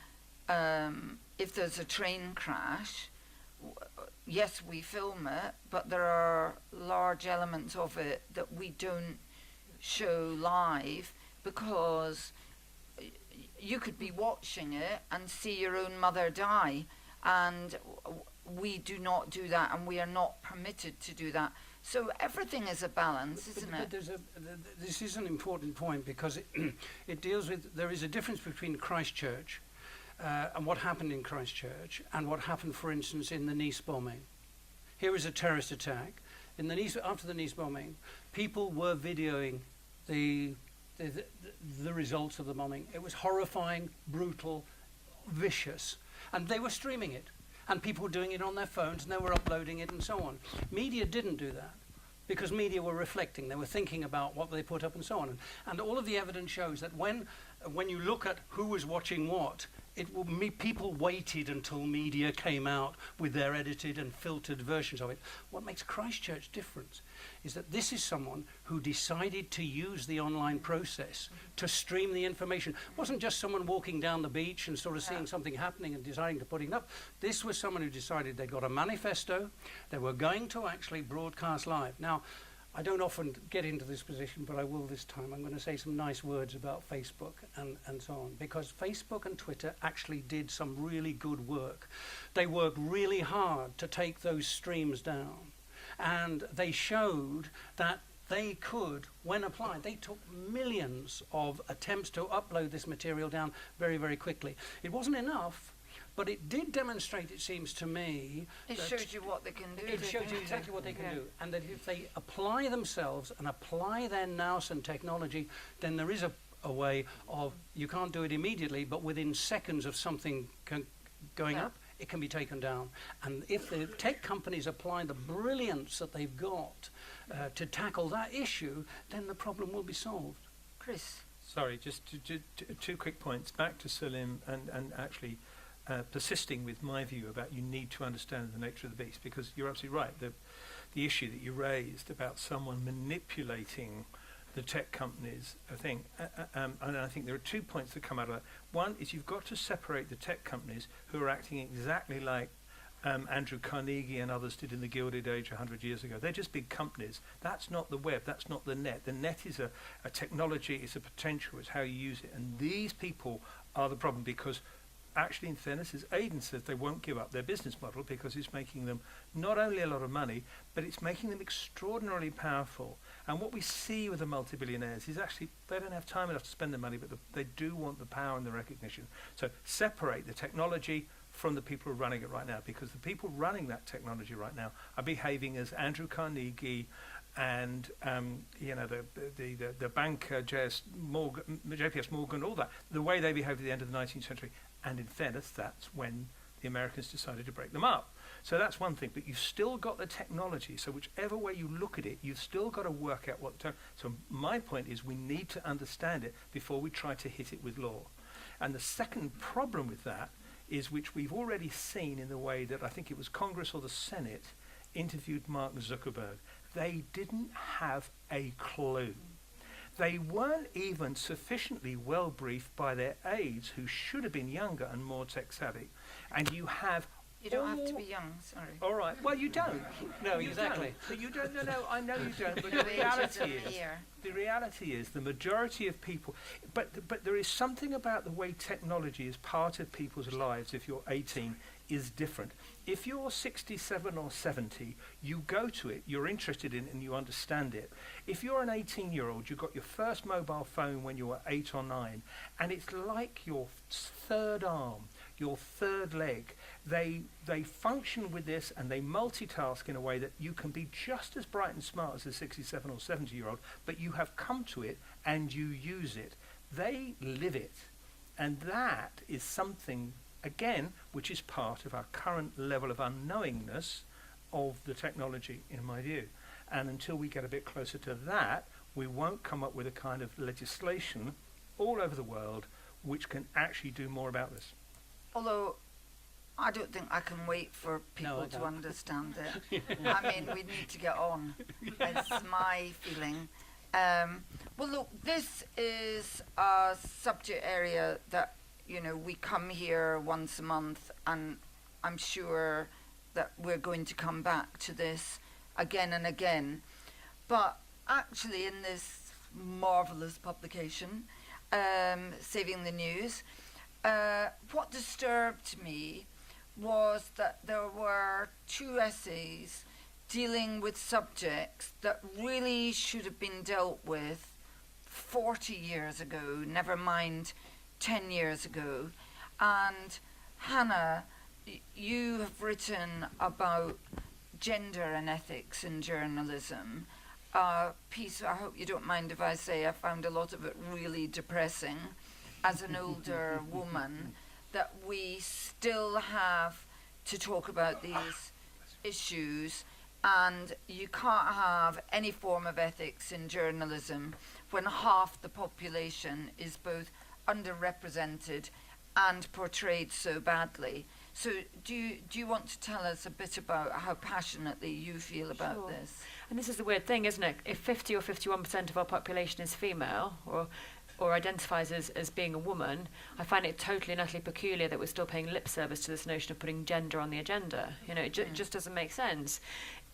if there's a train crash, yes, we film it, but there are large elements of it that we don't show live because you could be watching it and see your own mother die, and we do not do that, and we are not permitted to do that. So everything is a balance, isn't But it? this is an important point, because it deals with, there is a difference between Christchurch and what happened in Christchurch and what happened, for instance, in the Nice bombing. Here is a terrorist attack. In the Nice, after the Nice bombing, people were videoing the results of the bombing. It was horrifying, brutal, vicious, and they were streaming it. And people were doing it on their phones, and they were uploading it and so on. Media didn't do that, because media were reflecting. They were thinking about what they put up and so on. And all of the evidence shows that when you look at who was watching what, people waited until media came out with their edited and filtered versions of it. What makes Christchurch different is that this is someone who decided to use the online process to stream the information. It wasn't just someone walking down the beach and sort of seeing something happening and deciding to put it up. This was someone who decided they got a manifesto, they were going to actually broadcast live. Now, I don't often get into this position, but I will this time. I'm going to say some nice words about Facebook and so on, because Facebook and Twitter actually did some really good work. They worked really hard to take those streams down, and they showed that they could, when applied, they took millions of attempts to upload this material down very, very quickly. It wasn't enough, but it did demonstrate, it seems to me, It that shows you what they can do. it shows you exactly what they can do, and that if they apply themselves and apply their nous and technology, then there is a way of, you can't do it immediately, but within seconds of something going up, it can be taken down. And if the tech companies apply the brilliance that they've got to tackle that issue, then the problem will be solved. Chris? Sorry, just two quick points. Back to Salim and actually persisting with my view about you need to understand the nature of the beast, because you're absolutely right. The issue that you raised about someone manipulating the tech companies, I think, and I think there are 2 points that come out of that. One is you've got to separate the tech companies who are acting exactly like Andrew Carnegie and others did in the Gilded Age 100 years ago. They're just big companies. That's not the web. That's not the net. The net is a technology. It's a potential. It's how you use it. And these people are the problem, because actually, in fairness, as Aidan says, they won't give up their business model because it's making them not only a lot of money, but it's making them extraordinarily powerful. And what we see with the multi-billionaires is actually they don't have time enough to spend the money, but they do want the power and the recognition. So separate the technology from the people who are running it right now, because the people running that technology right now are behaving as Andrew Carnegie and the bank JPS Morgan, all that, the way they behaved at the end of the 19th century. And in fairness, that's when the Americans decided to break them up. So that's one thing, but you've still got the technology. So whichever way you look at it, you've still got to work out what. So my point is we need to understand it before we try to hit it with law. And the second problem with that is, which we've already seen in the way that I think it was Congress or the Senate interviewed Mark Zuckerberg. They didn't have a clue. They weren't even sufficiently well briefed by their aides, who should have been younger and more tech savvy. And you have. You don't have to be young, sorry. All right. Well, you don't. No, You exactly. don't. You don't. No, I know you don't. But No the ages reality of is, year. the reality is, the majority of people. But there is something about the way technology is part of people's lives. If you're 18, is different. If you're 67 or 70, you go to it, you're interested in it, and you understand it. If you're an 18-year-old, you got your first mobile phone when you were 8 or 9, and it's like your third arm. your third leg. They function with this and they multitask in a way that you can be just as bright and smart as a 67 or 70-year-old, but you have come to it and you use it. They live it. And that is something, again, which is part of our current level of unknowingness of the technology, in my view. And until we get a bit closer to that, we won't come up with a kind of legislation all over the world which can actually do more about this. Although I don't think I can wait for people to understand it. I mean, we need to get on. It's my feeling. Well, look, this is a subject area that, you know, we come here once a month, and I'm sure that we're going to come back to this again and again. But actually, in this marvellous publication, Saving the News, what disturbed me was that there were 2 essays dealing with subjects that really should have been dealt with 40 years ago, never mind 10 years ago. And Hannah, you have written about gender and ethics in journalism. Piece, I hope you don't mind if I say I found a lot of it really depressing as an older woman, that we still have to talk about these issues, and you can't have any form of ethics in journalism when half the population is both underrepresented and portrayed so badly. So do you want to tell us a bit about how passionately you feel about this? And this is the weird thing, isn't it? If 50 or 51% of our population is female or identifies as being a woman, I find it totally and utterly peculiar that we're still paying lip service to this notion of putting gender on the agenda. You know, it just doesn't make sense.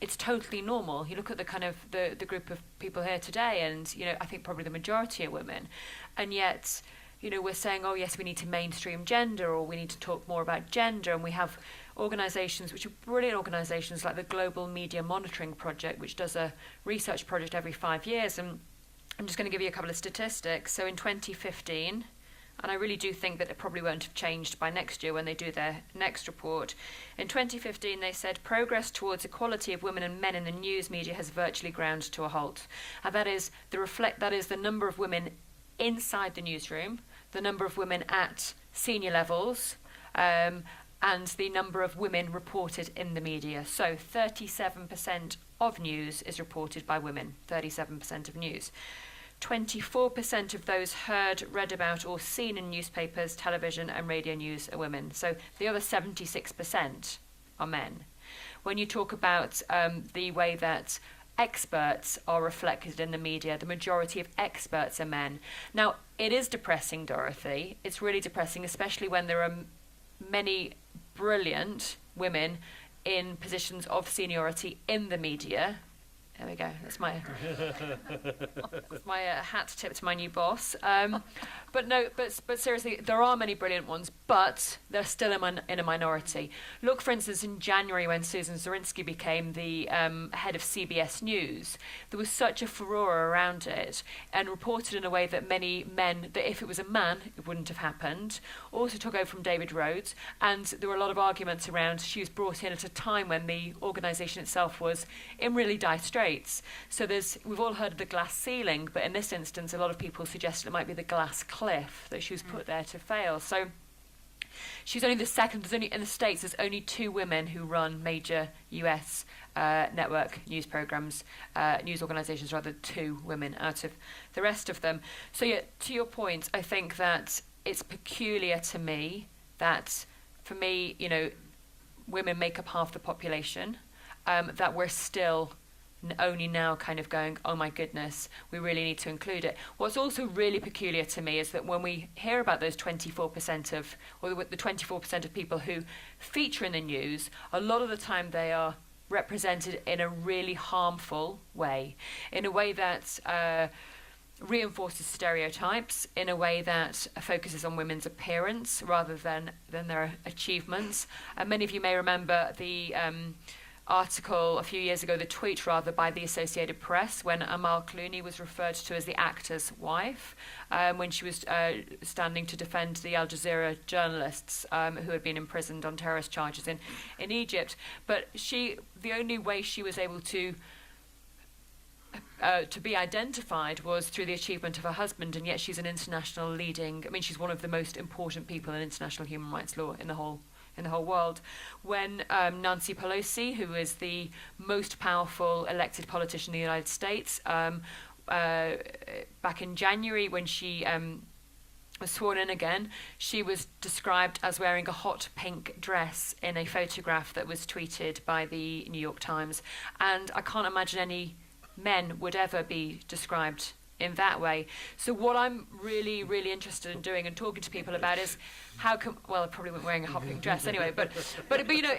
It's totally normal. You look at the kind of the group of people here today, and, you know, I think probably the majority are women. And yet, you know, we're saying, oh yes, we need to mainstream gender, or we need to talk more about gender, and we have organisations which are brilliant organisations like the Global Media Monitoring Project, which does a research project every 5 years. And I'm just going to give you a couple of statistics. So in 2015, and I really do think that it probably won't have changed by next year when they do their next report. In 2015, they said progress towards equality of women and men in the news media has virtually ground to a halt. And that is the number of women inside the newsroom, the number of women at senior levels, and the number of women reported in the media. So 37% of news is reported by women, 37% of news. 24% of those heard, read about, or seen in newspapers, television, and radio news are women. So the other 76% are men. When you talk about the way that experts are reflected in the media, the majority of experts are men. Now, it is depressing, Dorothy. It's really depressing, especially when there are many brilliant women in positions of seniority in the media. There we go. That's my hat tip to my new boss. But seriously, there are many brilliant ones, but they're still in a minority. Look, for instance, in January when Susan Zorinsky became the head of CBS News, there was such a furore around it, and reported in a way that many men, that if it was a man, it wouldn't have happened. Also took over from David Rhodes, and there were a lot of arguments around she was brought in at a time when the organisation itself was in really dire straits. So we've all heard of the glass ceiling, but in this instance, a lot of people suggested it might be the glass cliff that she was put there to fail. So she's only the second. In the States, there's only 2 women who run major US network news programs, news organizations, rather, 2 women out of the rest of them. So yeah, to your point, I think that it's peculiar to me that, for me, you know, women make up half the population, that we're still only now kind of going, oh my goodness, we really need to include it. What's also really peculiar to me is that when we hear about those 24% of, or the 24% of people who feature in the news, a lot of the time they are represented in a really harmful way, in a way that reinforces stereotypes, in a way that focuses on women's appearance rather than their achievements. And many of you may remember the article a few years ago, the tweet rather, by the Associated Press when Amal Clooney was referred to as the actor's wife when she was standing to defend the Al Jazeera journalists who had been imprisoned on terrorist charges in Egypt. But the only way she was able to be identified was through the achievement of her husband, and yet she's an international she's one of the most important people in international human rights law in the whole world. When Nancy Pelosi, who is the most powerful elected politician in the United States, back in January when she was sworn in again, she was described as wearing a hot pink dress in a photograph that was tweeted by the New York Times. And I can't imagine any men would ever be described in that way. So what I'm really, really interested in doing and talking to people about is how can, well, I probably weren't wearing a hot pink dress anyway, but you know,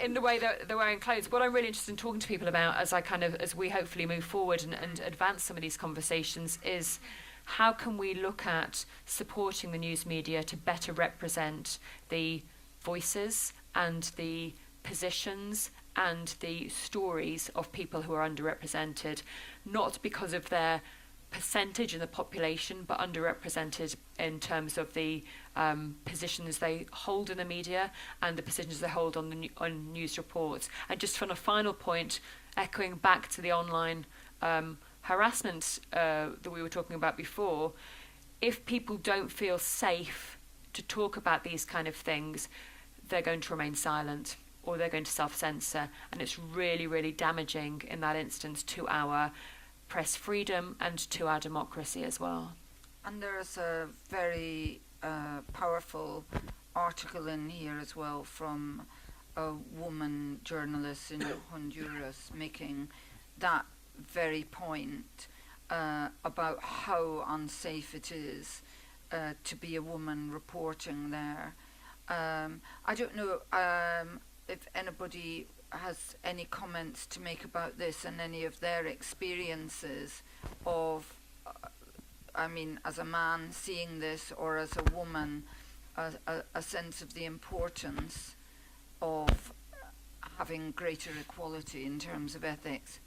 in the way that they're wearing clothes, what I'm really interested in talking to people about as we hopefully move forward and advance some of these conversations is how can we look at supporting the news media to better represent the voices and the positions and the stories of people who are underrepresented, not because of their percentage in the population, but underrepresented in terms of the positions they hold in the media and the positions they hold on news reports. And just from a final point, echoing back to the online harassment that we were talking about before, if people don't feel safe to talk about these kind of things, they're going to remain silent or they're going to self-censor, and it's really, really damaging in that instance to our press freedom and to our democracy as well. And there's a very powerful article in here as well from a woman journalist in Honduras making that very point about how unsafe it is to be a woman reporting there. I don't know if anybody has any comments to make about this and any of their experiences of, as a man seeing this, or as a woman, a sense of the importance of having greater equality in terms of ethics.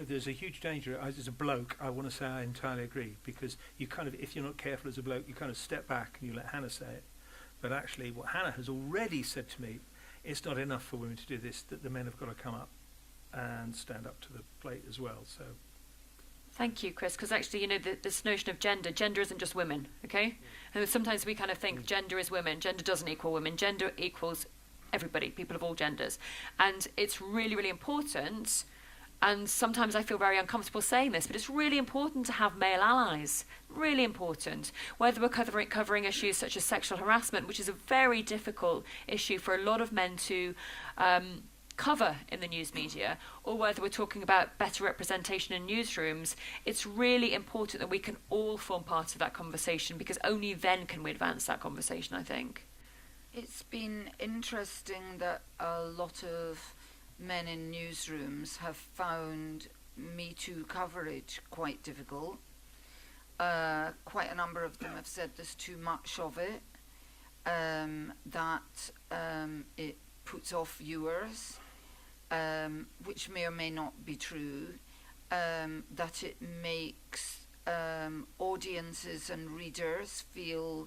There's a huge danger. As a bloke, I want to say I entirely agree, because you kind of, if you're not careful as a bloke, you kind of step back and you let Hannah say it. But actually, what Hannah has already said to me, it's not enough for women to do this, that the men have got to come up and stand up to the plate as well. So, thank you, Chris, because actually, you know, this notion of gender isn't just women, okay? And sometimes we kind of think gender is women, gender doesn't equal women, gender equals everybody, people of all genders. And it's really, really important, and sometimes I feel very uncomfortable saying this, but it's really important to have male allies, really important. Whether we're covering issues such as sexual harassment, which is a very difficult issue for a lot of men to cover in the news media, or whether we're talking about better representation in newsrooms, it's really important that we can all form part of that conversation, because only then can we advance that conversation, I think. It's been interesting that a lot of men in newsrooms have found Me Too coverage quite difficult. Quite a number of them have said there's too much of it, that it puts off viewers, which may or may not be true, that it makes audiences and readers feel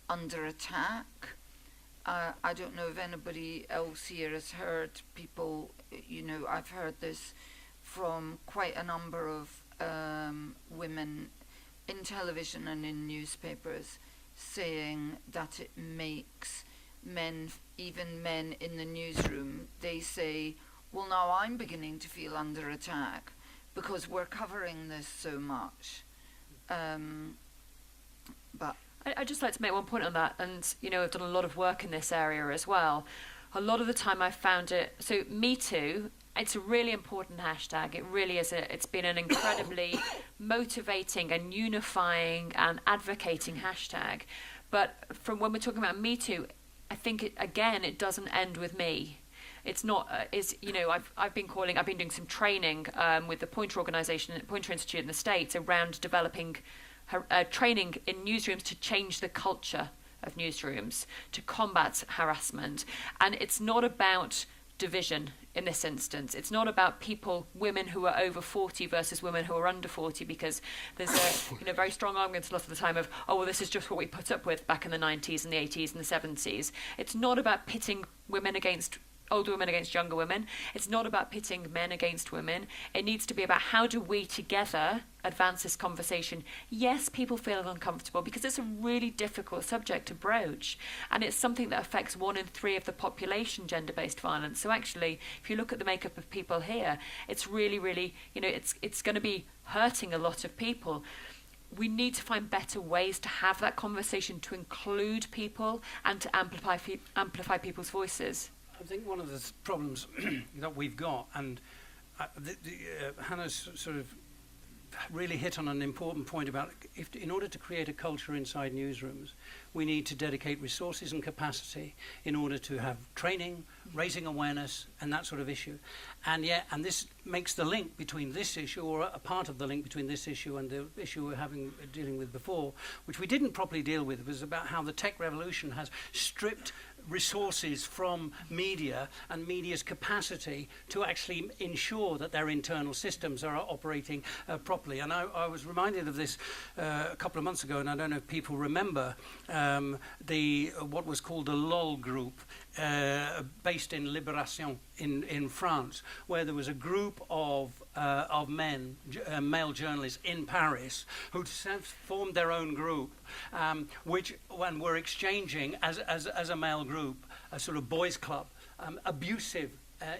under attack. I don't know if anybody else here has heard people, I've heard this from quite a number of women in television and in newspapers, saying that it makes men, even men in the newsroom, they say, well, now I'm beginning to feel under attack because we're covering this so much. But I'd just like to make one point on that, and I've done a lot of work in this area as well. A lot of the time I've found it, so Me Too, it's a really important hashtag. It really is. It's been an incredibly motivating and unifying and advocating hashtag. But from when we're talking about Me Too, I think it doesn't end with me. It's not. I've been doing some training with the Pointer Organisation, Pointer Institute in the States, around developing training in newsrooms to change the culture of newsrooms, to combat harassment. And it's not about division in this instance. It's not about women who are over 40 versus women who are under 40, because there's a very strong argument a lot of the time of, oh, well, this is just what we put up with back in the 90s and the 80s and the 70s. It's not about pitting older women against younger women. It's not about pitting men against women. It needs to be about how do we together advance this conversation. Yes, people feel uncomfortable because it's a really difficult subject to broach, and it's something that affects 1 in 3 of the population, gender-based violence. So actually, if you look at the makeup of people here, it's really, really, it's going to be hurting a lot of people. We need to find better ways to have that conversation, to include people and to amplify people's voices. I think one of the problems that we've got, and Hannah's sort of really hit on an important point about in order to create a culture inside newsrooms, we need to dedicate resources and capacity in order to have training, raising awareness, and that sort of issue. And this makes the link between this issue, or a part of the link between this issue and the issue we're dealing with before, which we didn't properly deal with, was about how the tech revolution has stripped resources from media and media's capacity to actually ensure that their internal systems are operating properly. And I was reminded of this a couple of months ago, and I don't know if people remember what was called the LOL group, based in Libération in France, where there was a group of men, male journalists in Paris, who formed their own group, which were exchanging as a male group, a sort of boys' club, abusive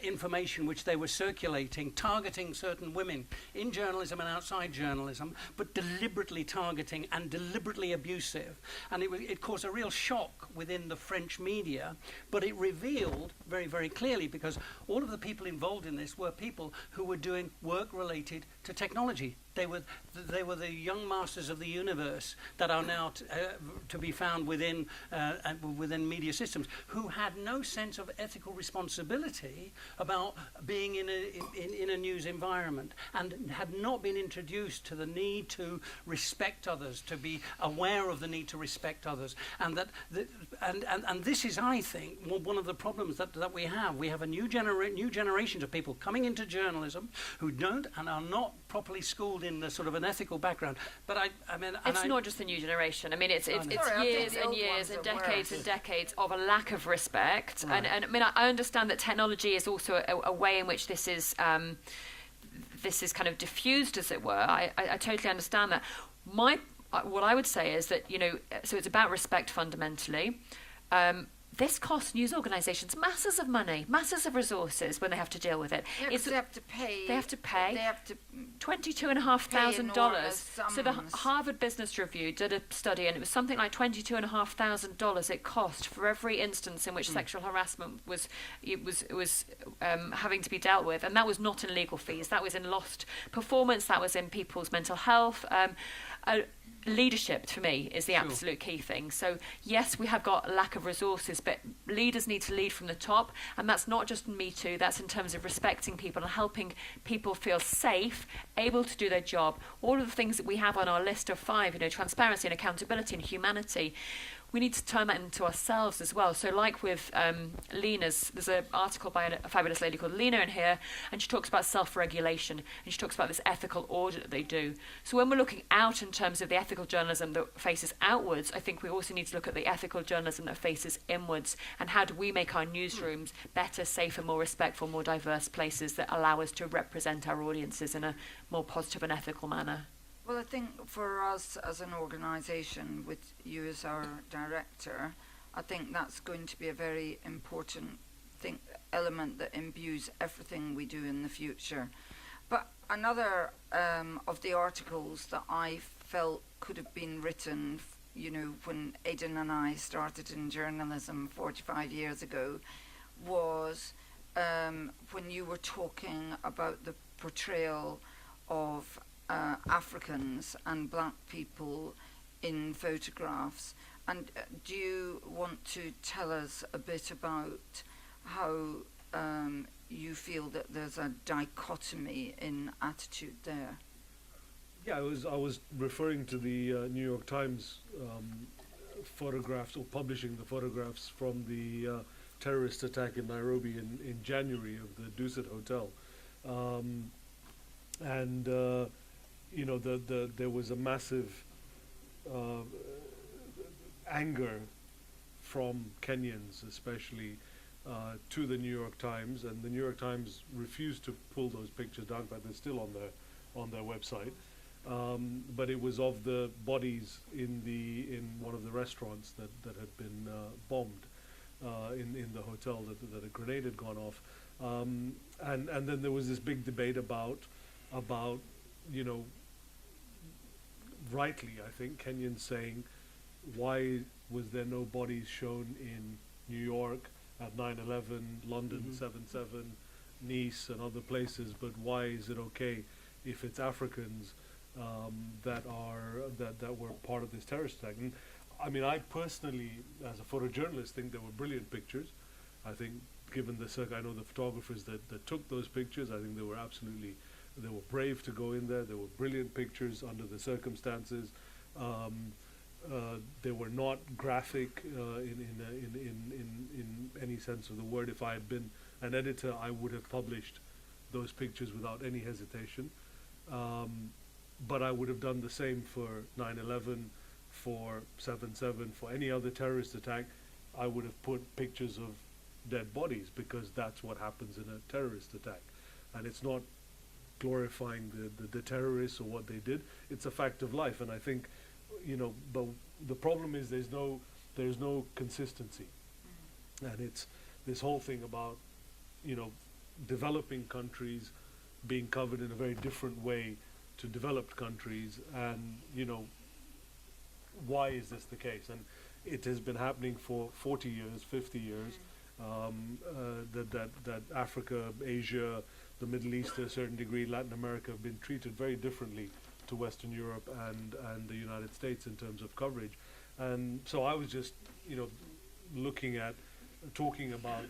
information which they were circulating, targeting certain women in journalism and outside journalism, but deliberately targeting and deliberately abusive. And it caused a real shock within the French media, but it revealed very, very clearly, because all of the people involved in this were people who were doing work related to technology. They were the young masters of the universe that are now to be found within media systems, who had no sense of ethical responsibility about being in a news environment, and had not been introduced to the need to respect others, to be aware of the need to respect others, and this is, I think, one of the problems that we have. We have a new generation of people coming into journalism who don't and are not properly schooled in the sort of an ethical background. But I mean, it's not just the new generation. I mean, it's years and years and decades of a lack of respect. Right. And I mean, I understand that technology is also a way in which this is kind of diffused, as it were. I totally understand that. What I would say is that, so it's about respect fundamentally. This costs news organisations masses of money, masses of resources when they have to deal with it. Yeah, they have to pay. They have to pay. They have to $22,500. So the Harvard Business Review did a study, and it was something like $22,500 it cost for every instance in which sexual harassment was having to be dealt with, and that was not in legal fees. That was in lost performance. That was in people's mental health. Leadership, for me, is the absolute key thing. So yes, we have got a lack of resources, but leaders need to lead from the top, and that's not just Me Too, that's in terms of respecting people and helping people feel safe, able to do their job. All of the things that we have on our list of 5, transparency and accountability and humanity, we need to turn that into ourselves as well. So like with Lena's, there's an article by a fabulous lady called Lena in here, and she talks about self-regulation, and she talks about this ethical audit that they do. So when we're looking out in terms of the ethical journalism that faces outwards, I think we also need to look at the ethical journalism that faces inwards, and how do we make our newsrooms better, safer, more respectful, more diverse places that allow us to represent our audiences in a more positive and ethical manner. Well, I think for us as an organisation, with you as our director, I think that's going to be a very important element that imbues everything we do in the future. But another of the articles that I felt could have been written, when Aidan and I started in journalism 45 years ago, was when you were talking about the portrayal of Africans and black people in photographs. And do you want to tell us a bit about how you feel that there's a dichotomy in attitude there? Yeah, I was referring to the New York Times photographs, or publishing the photographs from the terrorist attack in Nairobi in January of the Dusit Hotel. There was a massive anger from Kenyans, especially, to the New York Times, and the New York Times refused to pull those pictures down, but they're still on their website. But it was of the bodies in one of the restaurants that had been bombed in the hotel, that a grenade had gone off, and then there was this big debate about rightly, I think, Kenyans saying, why was there no bodies shown in New York at 9/11, London 7/7, Nice and other places, but why is it okay if it's Africans that were part of this terrorist attack? And I mean, I personally, as a photojournalist, think they were brilliant pictures. I think, given the I know the photographers that took those pictures, I think they were brave to go in there. They were brilliant pictures under the circumstances. They were not graphic in any sense of the word. If I had been an editor, I would have published those pictures without any hesitation. But I would have done the same for 9/11, for 7/7, for any other terrorist attack. I would have put pictures of dead bodies, because that's what happens in a terrorist attack. And it's not glorifying the terrorists or what they did. It's a fact of life. And I think, but the problem is there's no consistency. And it's this whole thing about, developing countries being covered in a very different way to developed countries, and, why is this the case? And it has been happening for 40 years, 50 years, that Africa, Asia, the Middle East to a certain degree, Latin America, have been treated very differently to Western Europe and the United States in terms of coverage. And so I was just, talking about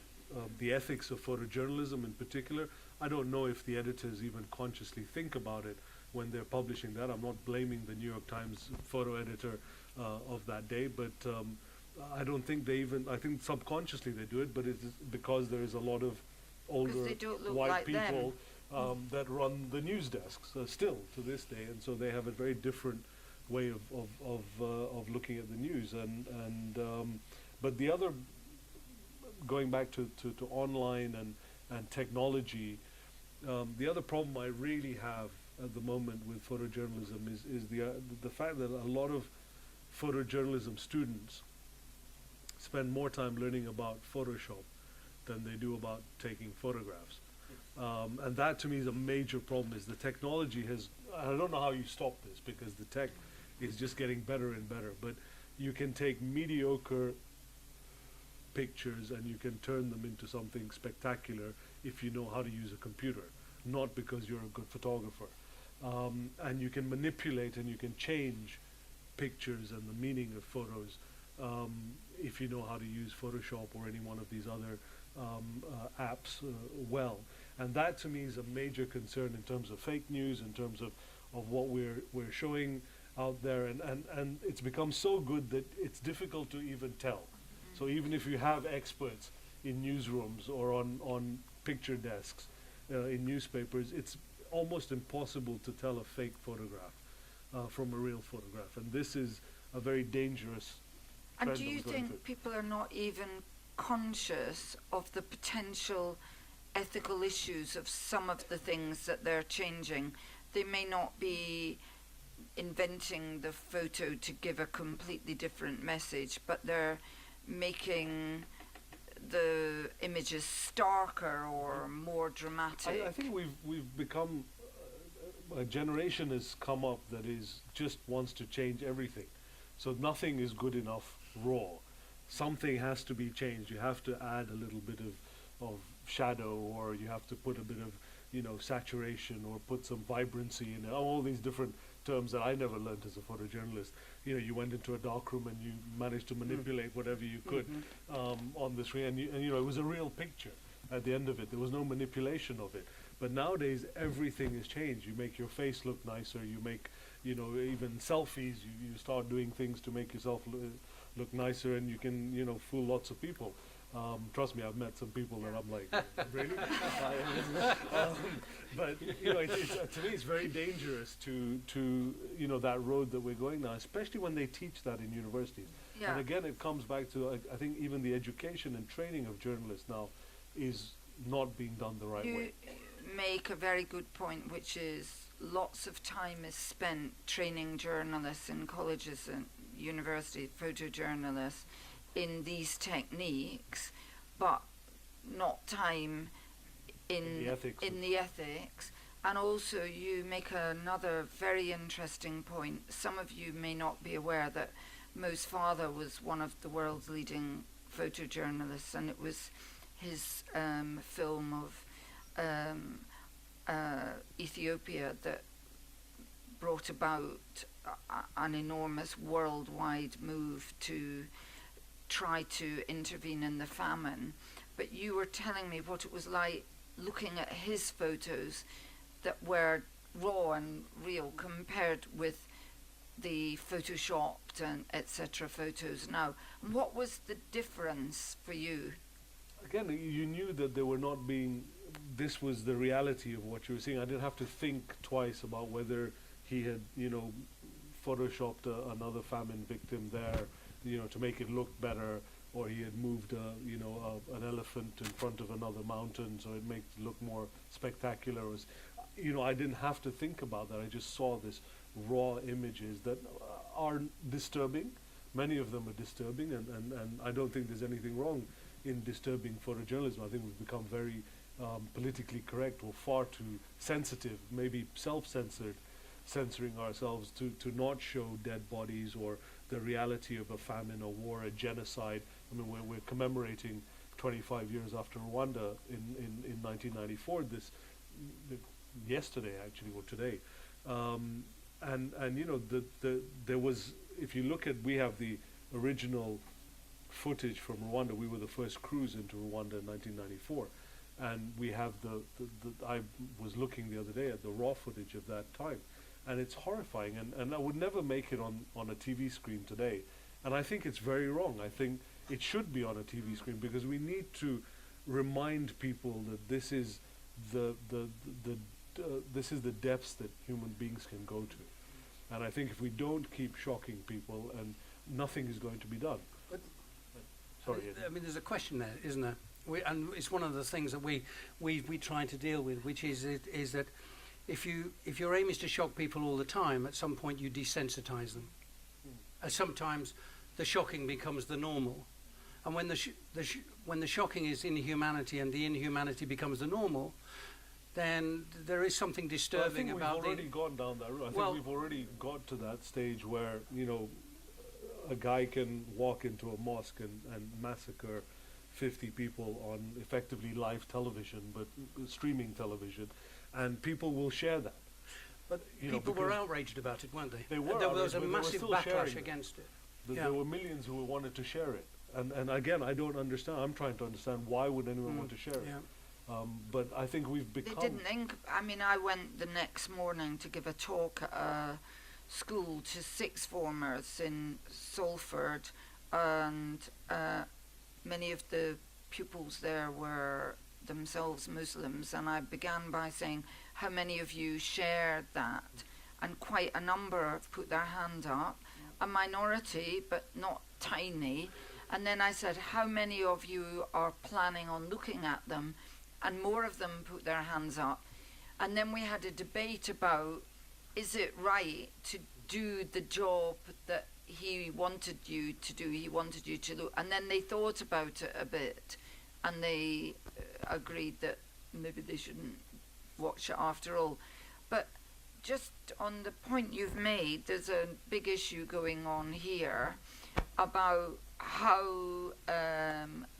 the ethics of photojournalism in particular. I don't know if the editors even consciously think about it when they're publishing that. I'm not blaming the New York Times photo editor of that day, but I don't think I think subconsciously they do it, but it's because there is a lot of older white like people that run the news desks still to this day, and so they have a very different way of looking at the news. But the other, going back to online and technology, the other problem I really have at the moment with photojournalism is the fact that a lot of photojournalism students spend more time learning about Photoshop than they do about taking photographs. And that to me is a major problem. Is the technology has, I don't know how you stop this, because the tech is just getting better and better, but you can take mediocre pictures and you can turn them into something spectacular if you know how to use a computer, not because you're a good photographer. And you can manipulate and you can change pictures and the meaning of photos if you know how to use Photoshop or any one of these other apps well. And that to me is a major concern in terms of fake news, in terms of what we're showing out there, and it's become so good that it's difficult to even tell. So even if you have experts in newsrooms or on picture desks in newspapers, it's almost impossible to tell a fake photograph from a real photograph. And this is a very dangerous trend. And do you think people are not even conscious of the potential ethical issues of some of the things that they're changing? They may not be inventing the photo to give a completely different message, but they're making the images starker or more dramatic. I think we've become a generation has come up that is just wants to change everything. So nothing is good enough raw. Something has to be changed. You have to add a little bit of shadow, or you have to put a bit of saturation, or put some vibrancy in it. All these different terms that I never learned as a photojournalist. You went into a darkroom and you managed to manipulate whatever you could on the screen, and it was a real picture at the end of it. There was no manipulation of it. But nowadays everything has changed. You make your face look nicer. You make even selfies. You start doing things to make yourself look nicer, and you can fool lots of people. Trust me, I've met some people that I'm like, really? But you know, to me, it's very dangerous to that road that we're going now, especially when they teach that in universities. Yeah. And again, it comes back to I think even the education and training of journalists now is not being done the right way. You make a very good point, which is lots of time is spent training journalists in colleges and universities, photojournalists, in these techniques, but not time in the ethics. And also you make another very interesting point. Some of you may not be aware that Mo's father was one of the world's leading photojournalists, and it was his film of Ethiopia that brought about an enormous worldwide move to try to intervene in the famine. But you were telling me what it was like looking at his photos that were raw and real compared with the photoshopped and etc. photos now. And what was the difference for you? Again, you knew that they were not being, this was the reality of what you were seeing. I didn't have to think twice about whether he had, photoshopped another famine victim there, to make it look better, or he had moved, an elephant in front of another mountain so it makes it look more spectacular. I didn't have to think about that. I just saw this raw images that are disturbing. Many of them are disturbing, and I don't think there's anything wrong in disturbing photojournalism. I think we've become very politically correct, or far too sensitive, maybe censoring ourselves to not show dead bodies or the reality of a famine, a war, a genocide. I mean, we're commemorating 25 years after Rwanda in 1994, yesterday actually, or today. There was, if you look at, we have the original footage from Rwanda. We were the first cruise into Rwanda in 1994. And we have I was looking the other day at the raw footage of that time. And it's horrifying, and I would never make it on a TV screen today. And I think it's very wrong. I think it should be on a TV screen, because we need to remind people that this is the depths that human beings can go to. And I think if we don't keep shocking people, and nothing is going to be done. Sorry. I mean, there's a question there, isn't there? And it's one of the things that we try to deal with, which is that if your aim is to shock people all the time, at some point you desensitize them. Sometimes the shocking becomes the normal, and when the shocking is inhumanity and the inhumanity becomes the normal, then there is something disturbing about we've already gone down that road. I think we've already got to that stage where a guy can walk into a mosque and massacre 50 people on effectively live television, but streaming television, and people will share that. But people were outraged about it, weren't they? They were. There was a massive backlash against it. There were millions who wanted to share it, and again, I don't understand. I'm trying to understand, why would anyone want to share it? But I think we've become. They didn't. I went the next morning to give a talk at a school to sixth formers in Salford, and many of the pupils there were themselves Muslims, and I began by saying, how many of you shared that? And quite a number put their hand up, a minority, but not tiny. And then I said, how many of you are planning on looking at them? And more of them put their hands up. And then we had a debate about, is it right to do the job that he wanted you to do? He wanted you to look. And then they thought about it a bit, and they agreed that maybe they shouldn't watch it after all. But just on the point you've made, there's a big issue going on here about how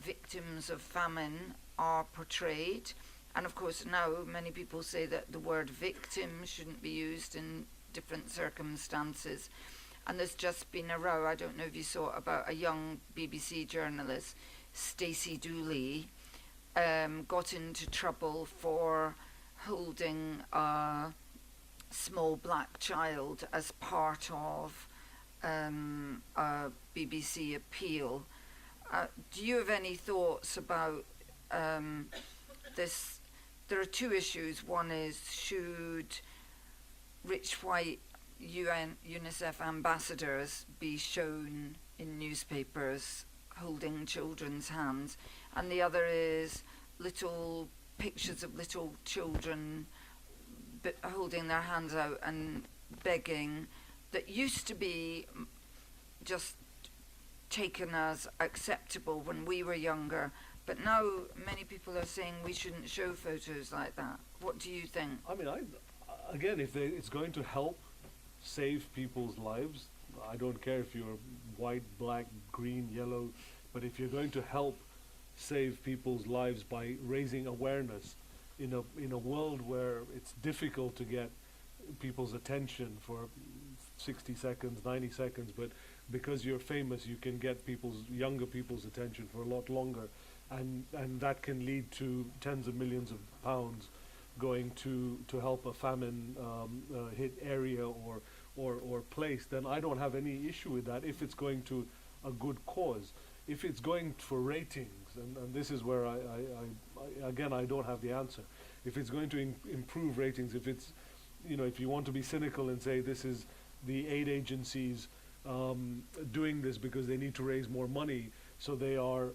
victims of famine are portrayed. And of course now many people say that the word victim shouldn't be used in different circumstances. And there's just been a row, I don't know if you saw it, about a young BBC journalist, Stacey Dooley, got into trouble for holding a small black child as part of a BBC appeal. Do you have any thoughts about this? There are two issues. One is, should rich white UNICEF ambassadors be shown in newspapers holding children's hands? And the other is little pictures of little children holding their hands out and begging, that used to be just taken as acceptable when we were younger, but now many people are saying we shouldn't show photos like that. What do you think? I mean, again, if it's going to help save people's lives, I don't care if you're white, black, green, yellow, but if you're going to help save people's lives by raising awareness in a world where it's difficult to get people's attention for 60 seconds, 90 seconds, but because you're famous, you can get younger people's attention for a lot longer, and that can lead to tens of millions of pounds going to help a famine hit area or place, then I don't have any issue with that if it's going to a good cause. If it's going for ratings, and this is where I again, I don't have the answer. If it's going to improve ratings, if it's, if you want to be cynical and say this is the aid agencies doing this because they need to raise more money, so they are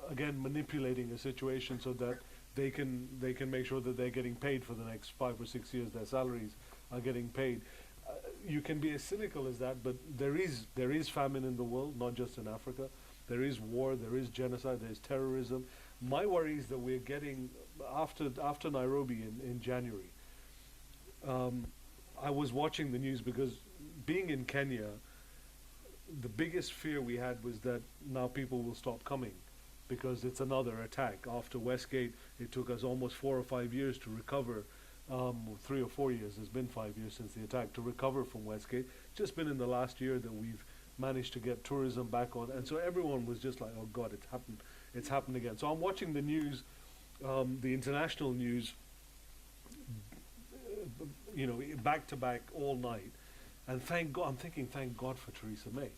again manipulating a situation so that they can make sure that they're getting paid for the next 5 or 6 years, their salaries are getting paid. You can be as cynical as that, but there is famine in the world, not just in Africa. There is war, there is genocide, there is terrorism. My worry is that we're getting, after Nairobi in January, I was watching the news because being in Kenya, the biggest fear we had was that now people will stop coming because it's another attack. After Westgate, it took us almost 4 or 5 years to recover, 3 or 4 years, it's been 5 years since the attack, to recover from Westgate. It's just been in the last year that we've managed to get tourism back on, and so everyone was just like, oh God, it's happened again. So I'm watching the news, the international news, back to back all night, and thank God, I'm thinking, thank God for Theresa May,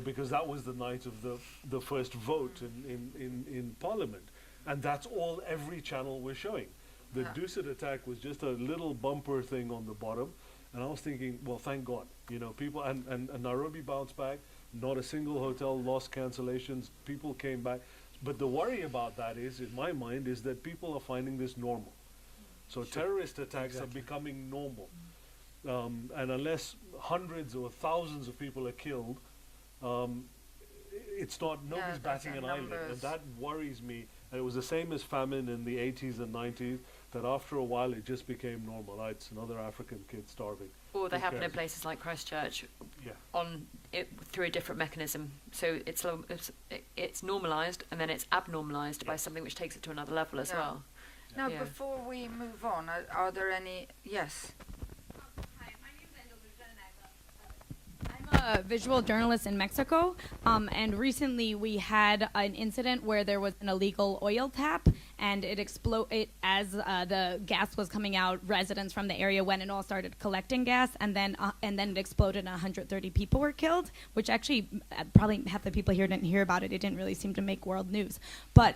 because that was the night of the first vote in Parliament, and that's all every channel was showing. The Dusit attack was just a little bumper thing on the bottom, and I was thinking, well, thank God, people, and Nairobi bounced back, not a single hotel lost cancellations, people came back. But the worry about that is, in my mind, is that people are finding this normal. So terrorist attacks are becoming normal. And unless hundreds or thousands of people are killed, nobody's batting an eyelid, and that worries me. And it was the same as famine in the 80s and 90s, that after a while it just became normal. It's another African kid starving. Or they happen in places like Christchurch, through a different mechanism. So it's normalised, and then it's abnormalised by something which takes it to another level as well. Now, before we move on, are there any... Yes. I'm a visual journalist in Mexico, and recently we had an incident where there was an illegal oil tap, and it exploded as the gas was coming out. Residents from the area went and all started collecting gas, and then it exploded and 130 people were killed, which actually probably half the people here didn't hear about it. It didn't really seem to make world news, but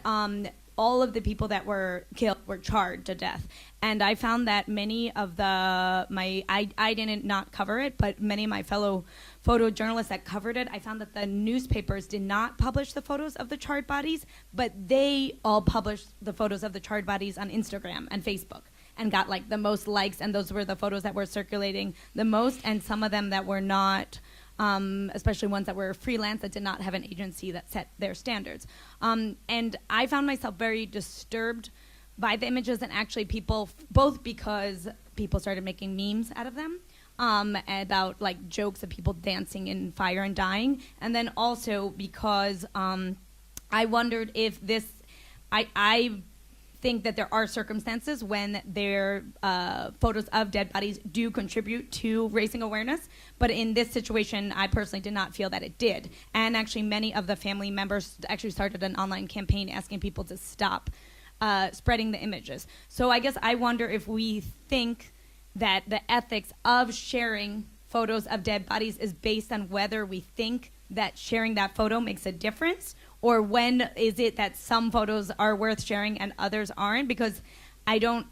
all of the people that were killed were charred to death. And I found that many of I didn't not cover it, but many of my fellow photojournalists that covered it, I found that the newspapers did not publish the photos of the charred bodies, but they all published the photos of the charred bodies on Instagram and Facebook and got like the most likes, and those were the photos that were circulating the most, and some of them that were not, especially ones that were freelance, that did not have an agency that set their standards. And I found myself very disturbed by the images, and actually people, both because people started making memes out of them, about like jokes of people dancing in fire and dying, and then also because I wondered if I think that there are circumstances when their photos of dead bodies do contribute to raising awareness, but in this situation, I personally did not feel that it did. And actually, many of the family members actually started an online campaign asking people to stop spreading the images. So I guess I wonder if we think that the ethics of sharing photos of dead bodies is based on whether we think that sharing that photo makes a difference, Or when is it that some photos are worth sharing and others aren't? Because I don't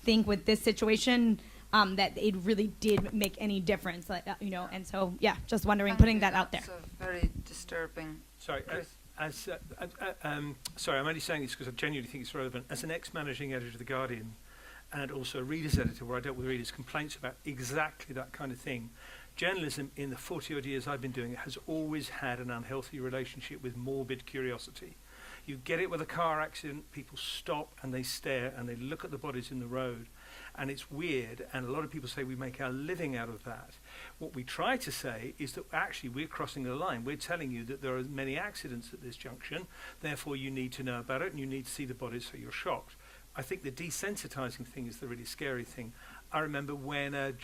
think with this situation that it really did make any difference, and so just wondering, putting that out there. That's very disturbing. Sorry, sorry, I'm only saying this because I genuinely think it's relevant. As an ex-managing editor of The Guardian and also a reader's editor where I dealt with readers' complaints about exactly that kind of thing, journalism in the 40-odd years I've been doing it has always had an unhealthy relationship with morbid curiosity. You get it with a car accident, people stop and they stare and they look at the bodies in the road, and it's weird, and a lot of people say we make our living out of that. What we try to say is that actually we're crossing the line. We're telling you that there are many accidents at this junction, therefore you need to know about it and you need to see the bodies so you're shocked. I think the desensitizing thing is the really scary thing. I remember when an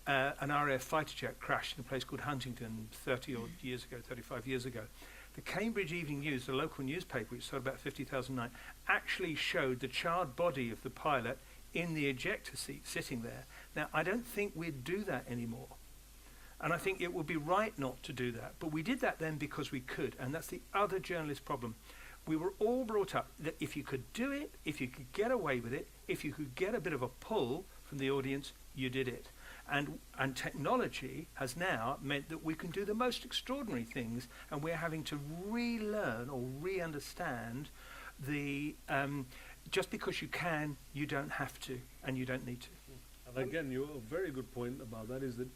RAF fighter jet crashed in a place called Huntington 35 years ago. The Cambridge Evening News, the local newspaper, which sold about 50,000 a night, actually showed the charred body of the pilot in the ejector seat sitting there. Now, I don't think we'd do that anymore. And I think it would be right not to do that. But we did that then because we could. And that's the other journalist problem. We were all brought up that if you could do it, if you could get away with it, if you could get a bit of a pull from the audience, you did it. And technology has now meant that we can do the most extraordinary things, and we're having to relearn or re-understand the just because you can, you don't have to, and you don't need to. And again, a very good point about that is that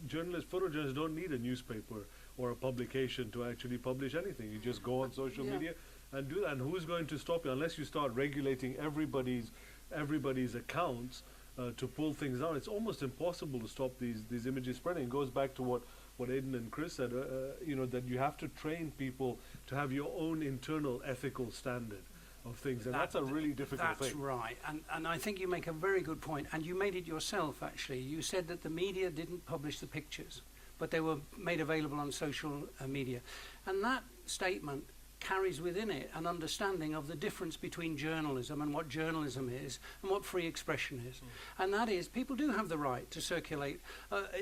photojournalists don't need a newspaper or a publication to actually publish anything. You just go on social media and do that. And who's going to stop you unless you start regulating everybody's accounts to pull things down? It's almost impossible to stop these images spreading. It goes back to what Aidan and Chris said, that you have to train people to have your own internal ethical standard of things, and that's a really difficult thing. That's right, and I think you make a very good point, and you made it yourself actually. You said that the media didn't publish the pictures, but they were made available on social media, and that statement carries within it an understanding of the difference between journalism and what journalism is and what free expression is. And that is, people do have the right to circulate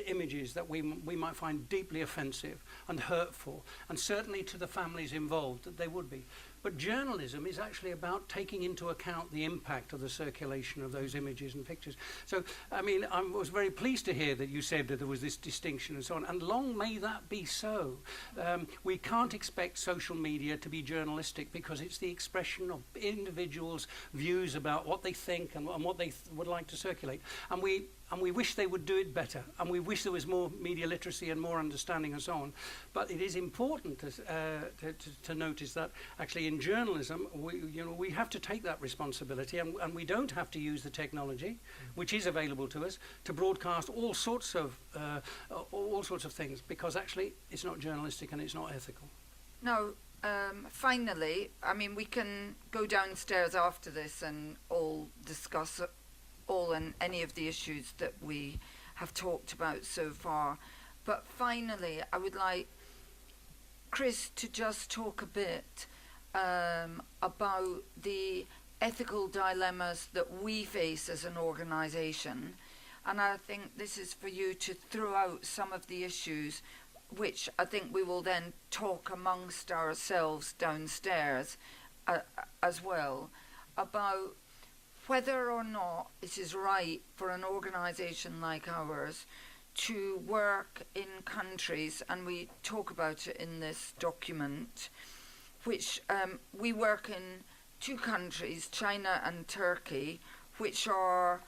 images that we might find deeply offensive and hurtful, and certainly to the families involved that they would be. But journalism is actually about taking into account the impact of the circulation of those images and pictures. So, I mean, I was very pleased to hear that you said that there was this distinction and so on, and long may that be so. We can't expect social media to be journalistic because it's the expression of individuals' views about what they think and what they would like to circulate. And we wish they would do it better, and we wish there was more media literacy and more understanding and so on. But it is important to notice that actually in journalism, we have to take that responsibility, and we don't have to use the technology, which is available to us, to broadcast all sorts of things, because actually it's not journalistic and it's not ethical. Now, finally, I mean, we can go downstairs after this and all discuss all and any of the issues that we have talked about so far. But finally, I would like Chris to just talk a bit about the ethical dilemmas that we face as an organisation. And I think this is for you to throw out some of the issues which I think we will then talk amongst ourselves downstairs as well, about whether or not it is right for an organisation like ours to work in countries, and we talk about it in this document, which we work in two countries, China and Turkey, which are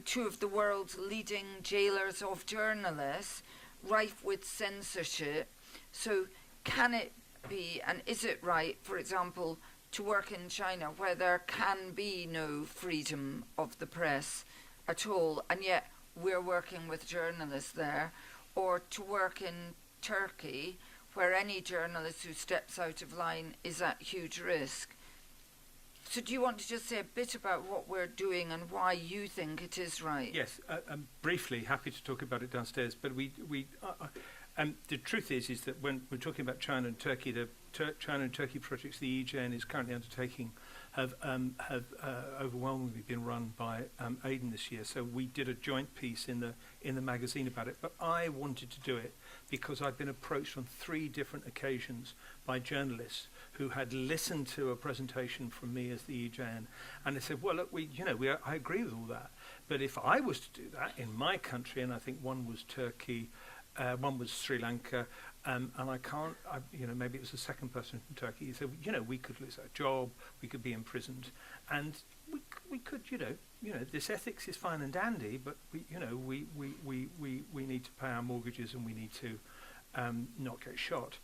two of the world's leading jailers of journalists, rife with censorship. So can it be, and is it right, for example, to work in China where there can be no freedom of the press at all, and yet we're working with journalists there, or to work in Turkey where any journalist who steps out of line is at huge risk? So do you want to just say a bit about what we're doing and why you think it is right? Yes, I'm briefly happy to talk about it downstairs, but The truth is that when we're talking about China and Turkey, the China and Turkey projects the EJN is currently undertaking have overwhelmingly been run by Aidan this year. So we did a joint piece in the magazine about it. But I wanted to do it because I'd been approached on 3 different occasions by journalists who had listened to a presentation from me as the EJN, and they said, "Well, look, I agree with all that, but if I was to do that in my country," and I think one was Turkey, one was Sri Lanka. And I can't, maybe it was the second person from Turkey. He said, we could lose our job, we could be imprisoned, and we could, this ethics is fine and dandy, but we need to pay our mortgages and we need to not get shot.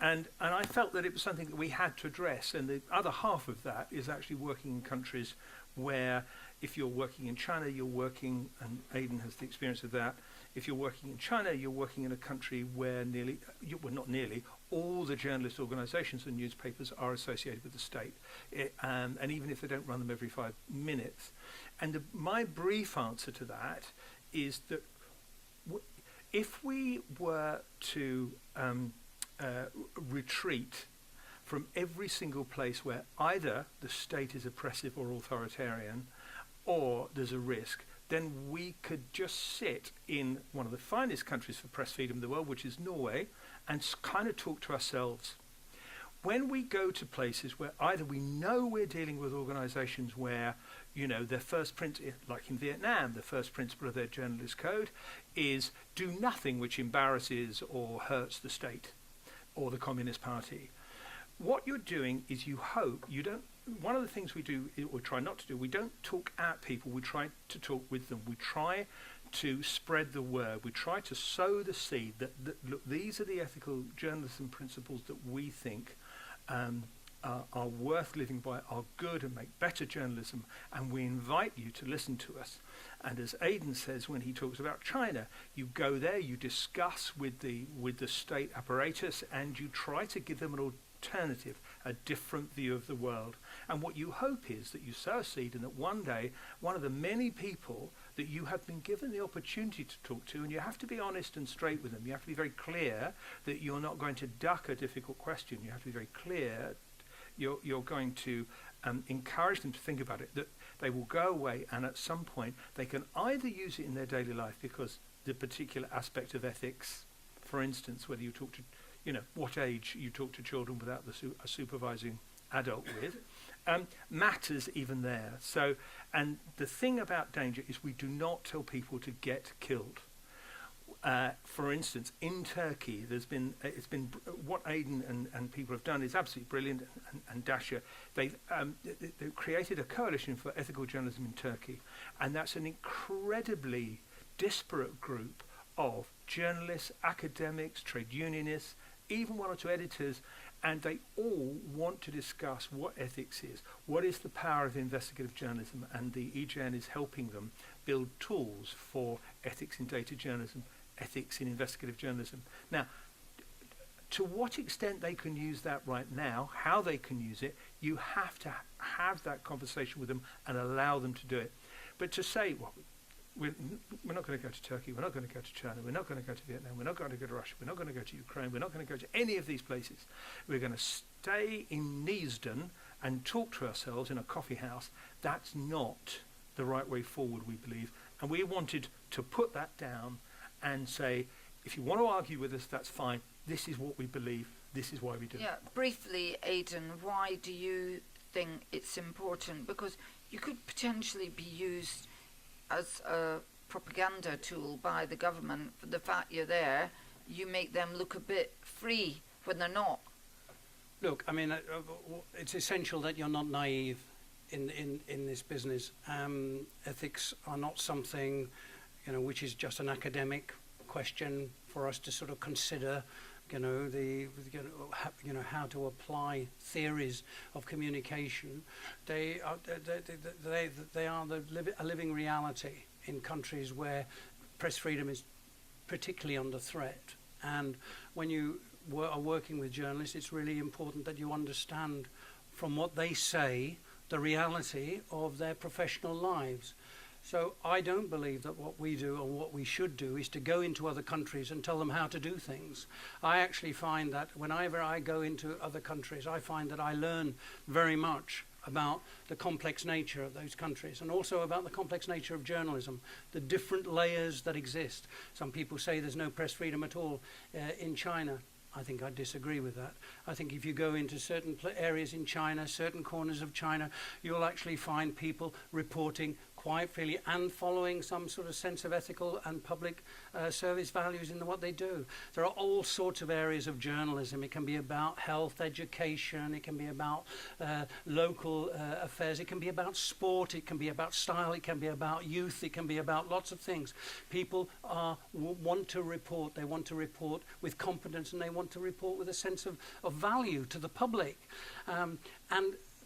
And I felt that it was something that we had to address. And the other half of that is actually working in countries where, if you're working in China, you're working, and Aidan has the experience of that. If you're working in China, you're working in a country where not nearly, all the journalist organizations and newspapers are associated with the state. And even if they don't run them every 5 minutes. And my brief answer to that is that if we were to retreat from every single place where either the state is oppressive or authoritarian, or there's a risk, then we could just sit in one of the finest countries for press freedom in the world, which is Norway, and kind of talk to ourselves. When we go to places where either we know we're dealing with organizations where, their first principle, like in Vietnam, the first principle of their journalist code is do nothing which embarrasses or hurts the state or the Communist Party. What you're doing is one of the things we do, or try not to do, we don't talk at people, we try to talk with them. We try to spread the word. We try to sow the seed that look, these are the ethical journalism principles that we think are worth living by, are good and make better journalism, and we invite you to listen to us. And as Aidan says when he talks about China, you go there, you discuss with the state apparatus, and you try to give them an alternative, a different view of the world. And what you hope is that you sow a seed, and that one day one of the many people that you have been given the opportunity to talk to, and you have to be honest and straight with them, you have to be very clear that you're not going to duck a difficult question, you have to be very clear you're going to encourage them to think about it, that they will go away and at some point they can either use it in their daily life because the particular aspect of ethics, for instance, whether you talk to what age you talk to children without a supervising adult with, matters even there. So, and the thing about danger is we do not tell people to get killed. For instance, in Turkey, it's been what Aidan and people have done is absolutely brilliant, and Dasha, they've created a coalition for ethical journalism in Turkey, and that's an incredibly disparate group of journalists, academics, trade unionists, even 1 or 2 editors, and they all want to discuss what ethics is, what is the power of investigative journalism, and the EJN is helping them build tools for ethics in data journalism, ethics in investigative journalism. Now, to what extent they can use that right now, how they can use it, you have to have that conversation with them and allow them to do it. But to say, well, we're not going to go to Turkey, we're not going to go to China, we're not going to go to Vietnam, we're not going to go to Russia, we're not going to go to Ukraine, we're not going to go to any of these places. We're going to stay in Neasden and talk to ourselves in a coffee house. That's not the right way forward, we believe. And we wanted to put that down and say, if you want to argue with us, that's fine. This is what we believe. This is why we do it. Yeah, briefly, Aidan, why do you think it's important? Because you could potentially be used as a propaganda tool by the government. For the fact you're there, you make them look a bit free when they're not. Look, I mean, it's essential that you're not naive in this business. Ethics are not something, which is just an academic question for us to sort of consider. How to apply theories of communication. They are a living reality in countries where press freedom is particularly under threat. And when you are working with journalists, it's really important that you understand from what they say the reality of their professional lives. So I don't believe that what we do or what we should do is to go into other countries and tell them how to do things. I actually find that whenever I go into other countries, I find that I learn very much about the complex nature of those countries and also about the complex nature of journalism, the different layers that exist. Some people say there's no press freedom at all in China. I think I disagree with that. I think if you go into certain areas in China, certain corners of China, you'll actually find people reporting quite freely and following some sort of sense of ethical and public service values in what they do. There are all sorts of areas of journalism. It can be about health, education, it can be about local affairs, it can be about sport, it can be about style, it can be about youth, it can be about lots of things. People want to report, they want to report with competence, and they want to report with a sense of value to the public.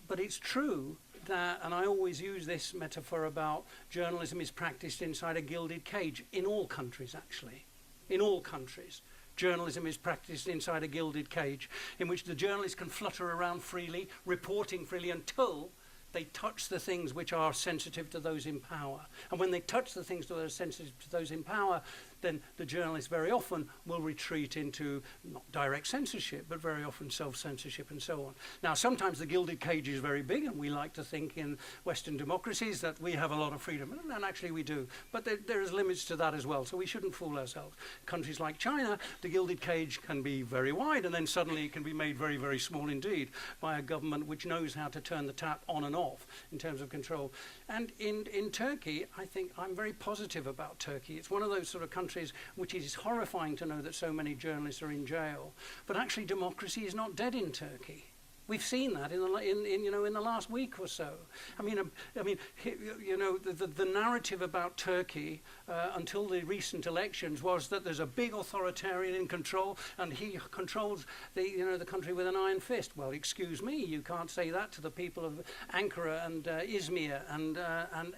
But it's true that, and I always use this metaphor about journalism is practiced inside a gilded cage, in all countries actually, in all countries. Journalism is practiced inside a gilded cage in which the journalists can flutter around freely, reporting freely until they touch the things which are sensitive to those in power. And when they touch the things that are sensitive to those in power, then the journalist very often will retreat into not direct censorship, but very often self-censorship and so on. Now, sometimes the gilded cage is very big, and we like to think in Western democracies that we have a lot of freedom, and actually we do. But there is limits to that as well, so we shouldn't fool ourselves. Countries like China, the gilded cage can be very wide, and then suddenly it can be made very, very small indeed by a government which knows how to turn the tap on and off in terms of control. And in Turkey, I think I'm very positive about Turkey. It's one of those sort of countries which is horrifying to know that so many journalists are in jail. But actually democracy is not dead in Turkey. We've seen that in the last week or so. I mean, the narrative about Turkey until the recent elections was that there's a big authoritarian in control, and he controls the country with an iron fist. Well, excuse me, you can't say that to the people of Ankara and Izmir and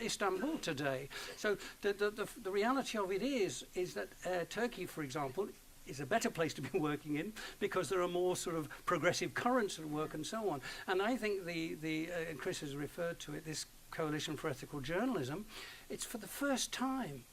Istanbul today. So the reality of it is that Turkey, for example, is a better place to be working in because there are more sort of progressive currents at work and so on. And I think and Chris has referred to it, this Coalition for Ethical Journalism, it's for the first time.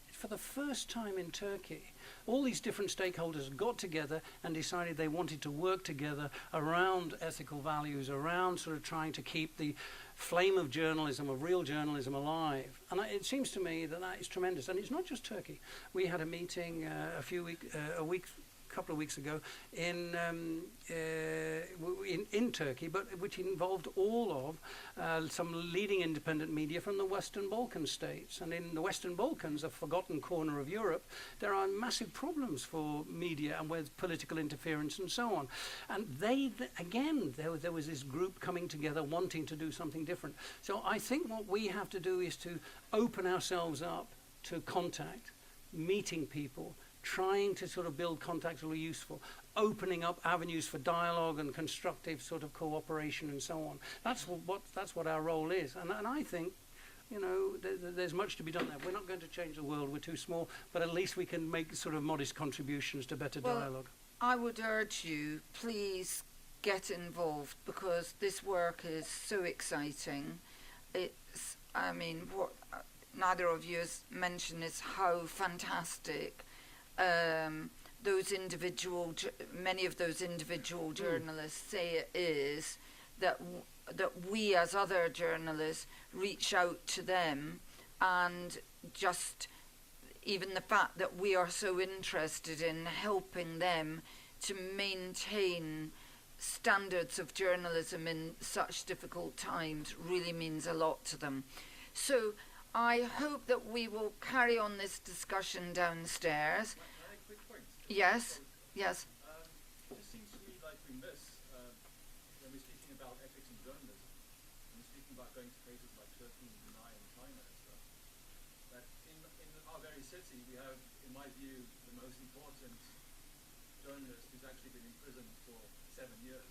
It's for the first time in Turkey. All these different stakeholders got together and decided they wanted to work together around ethical values, around sort of trying to keep the flame of journalism, of real journalism, alive. And it seems to me that is tremendous. And it's not just Turkey. We had a meeting a couple of weeks ago in Turkey, but which involved all of some leading independent media from the Western Balkan states. And in the Western Balkans, a forgotten corner of Europe, there are massive problems for media and with political interference and so on. And there was this group coming together wanting to do something different. So I think what we have to do is to open ourselves up to contact, meeting people, trying to sort of build contacts that are useful, opening up avenues for dialogue and constructive sort of cooperation and so on. That's what our role is. And I think, there's much to be done there. We're not going to change the world. We're too small, but at least we can make sort of modest contributions to better dialogue. I would urge you, please get involved because this work is so exciting. What neither of you has mentioned is how fantastic many of those individual journalists say it is that we as other journalists reach out to them, and just even the fact that we are so interested in helping them to maintain standards of journalism in such difficult times really means a lot to them. So I hope that we will carry on this discussion downstairs. Can I make a quick point? Yes. It just seems to me like we miss, when we're speaking about ethics in journalism, when we're speaking about going to places like Turkey and Brunei and China and stuff, that in our very city we have, in my view, the most important journalist who's actually been in prison for 7 years.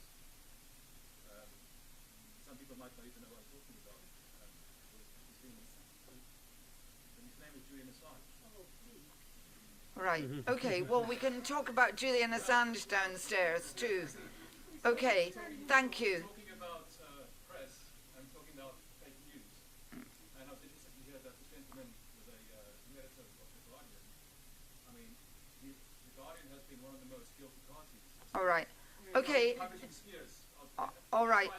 Some people might not even know what I'm talking about. His name is Julian Assange. Right. Okay. Well, we can talk about Julian Assange downstairs too. Okay. Thank you. Talking about press, I'm talking about fake news. And I was interested to hear that the 20 All right. Okay. All right.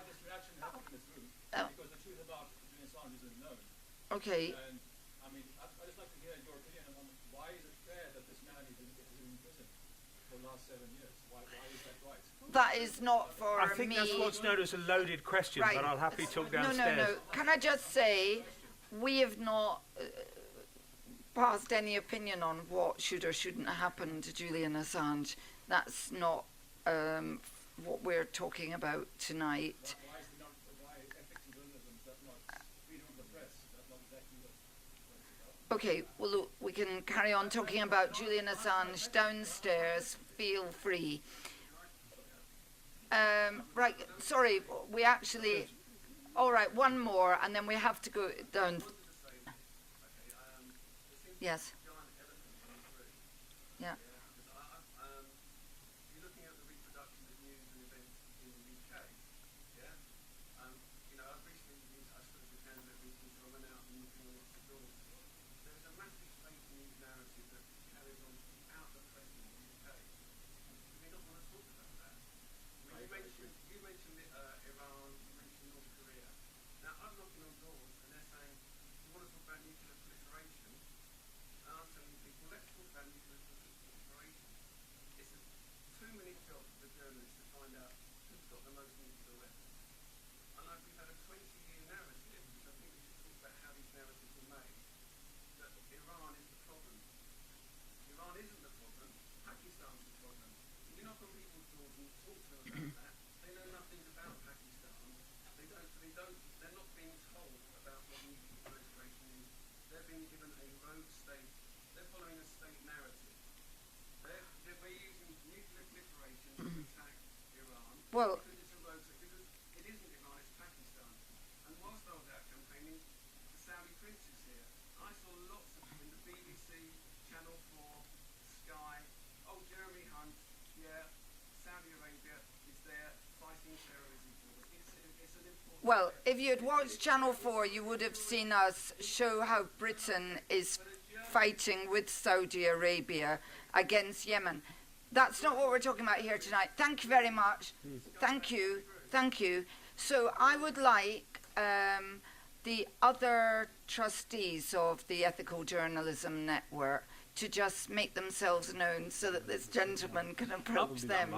Because the truth about Julian Assange isn't known. Okay. And I mean, I'd just like to hear your opinion on why is it fair that this man is in prison for the last 7 years? Why is that right? That is not for me. I think that's what's known as a loaded question, Right. but I'll happily talk No, downstairs. no, no. Can I just say, we have not passed any opinion on what should or shouldn't happen to Julian Assange. That's not what we're talking about tonight. Why ethics and journalism, that's not freedom of the press? That's not exactly what it's about. Okay, well, look, we can carry on talking about Julian Assange downstairs. Feel free. Right, sorry, we actually... All right, one more, and then we have to go down. Yes. Yeah. Well, well, if you had watched Channel 4, you would have seen us show how Britain is fighting with Saudi Arabia against Yemen. That's not what we're talking about here tonight. Thank you very much. Thank you. Thank you. So I would like the other trustees of the Ethical Journalism Network to just make themselves known so that this gentleman can approach them.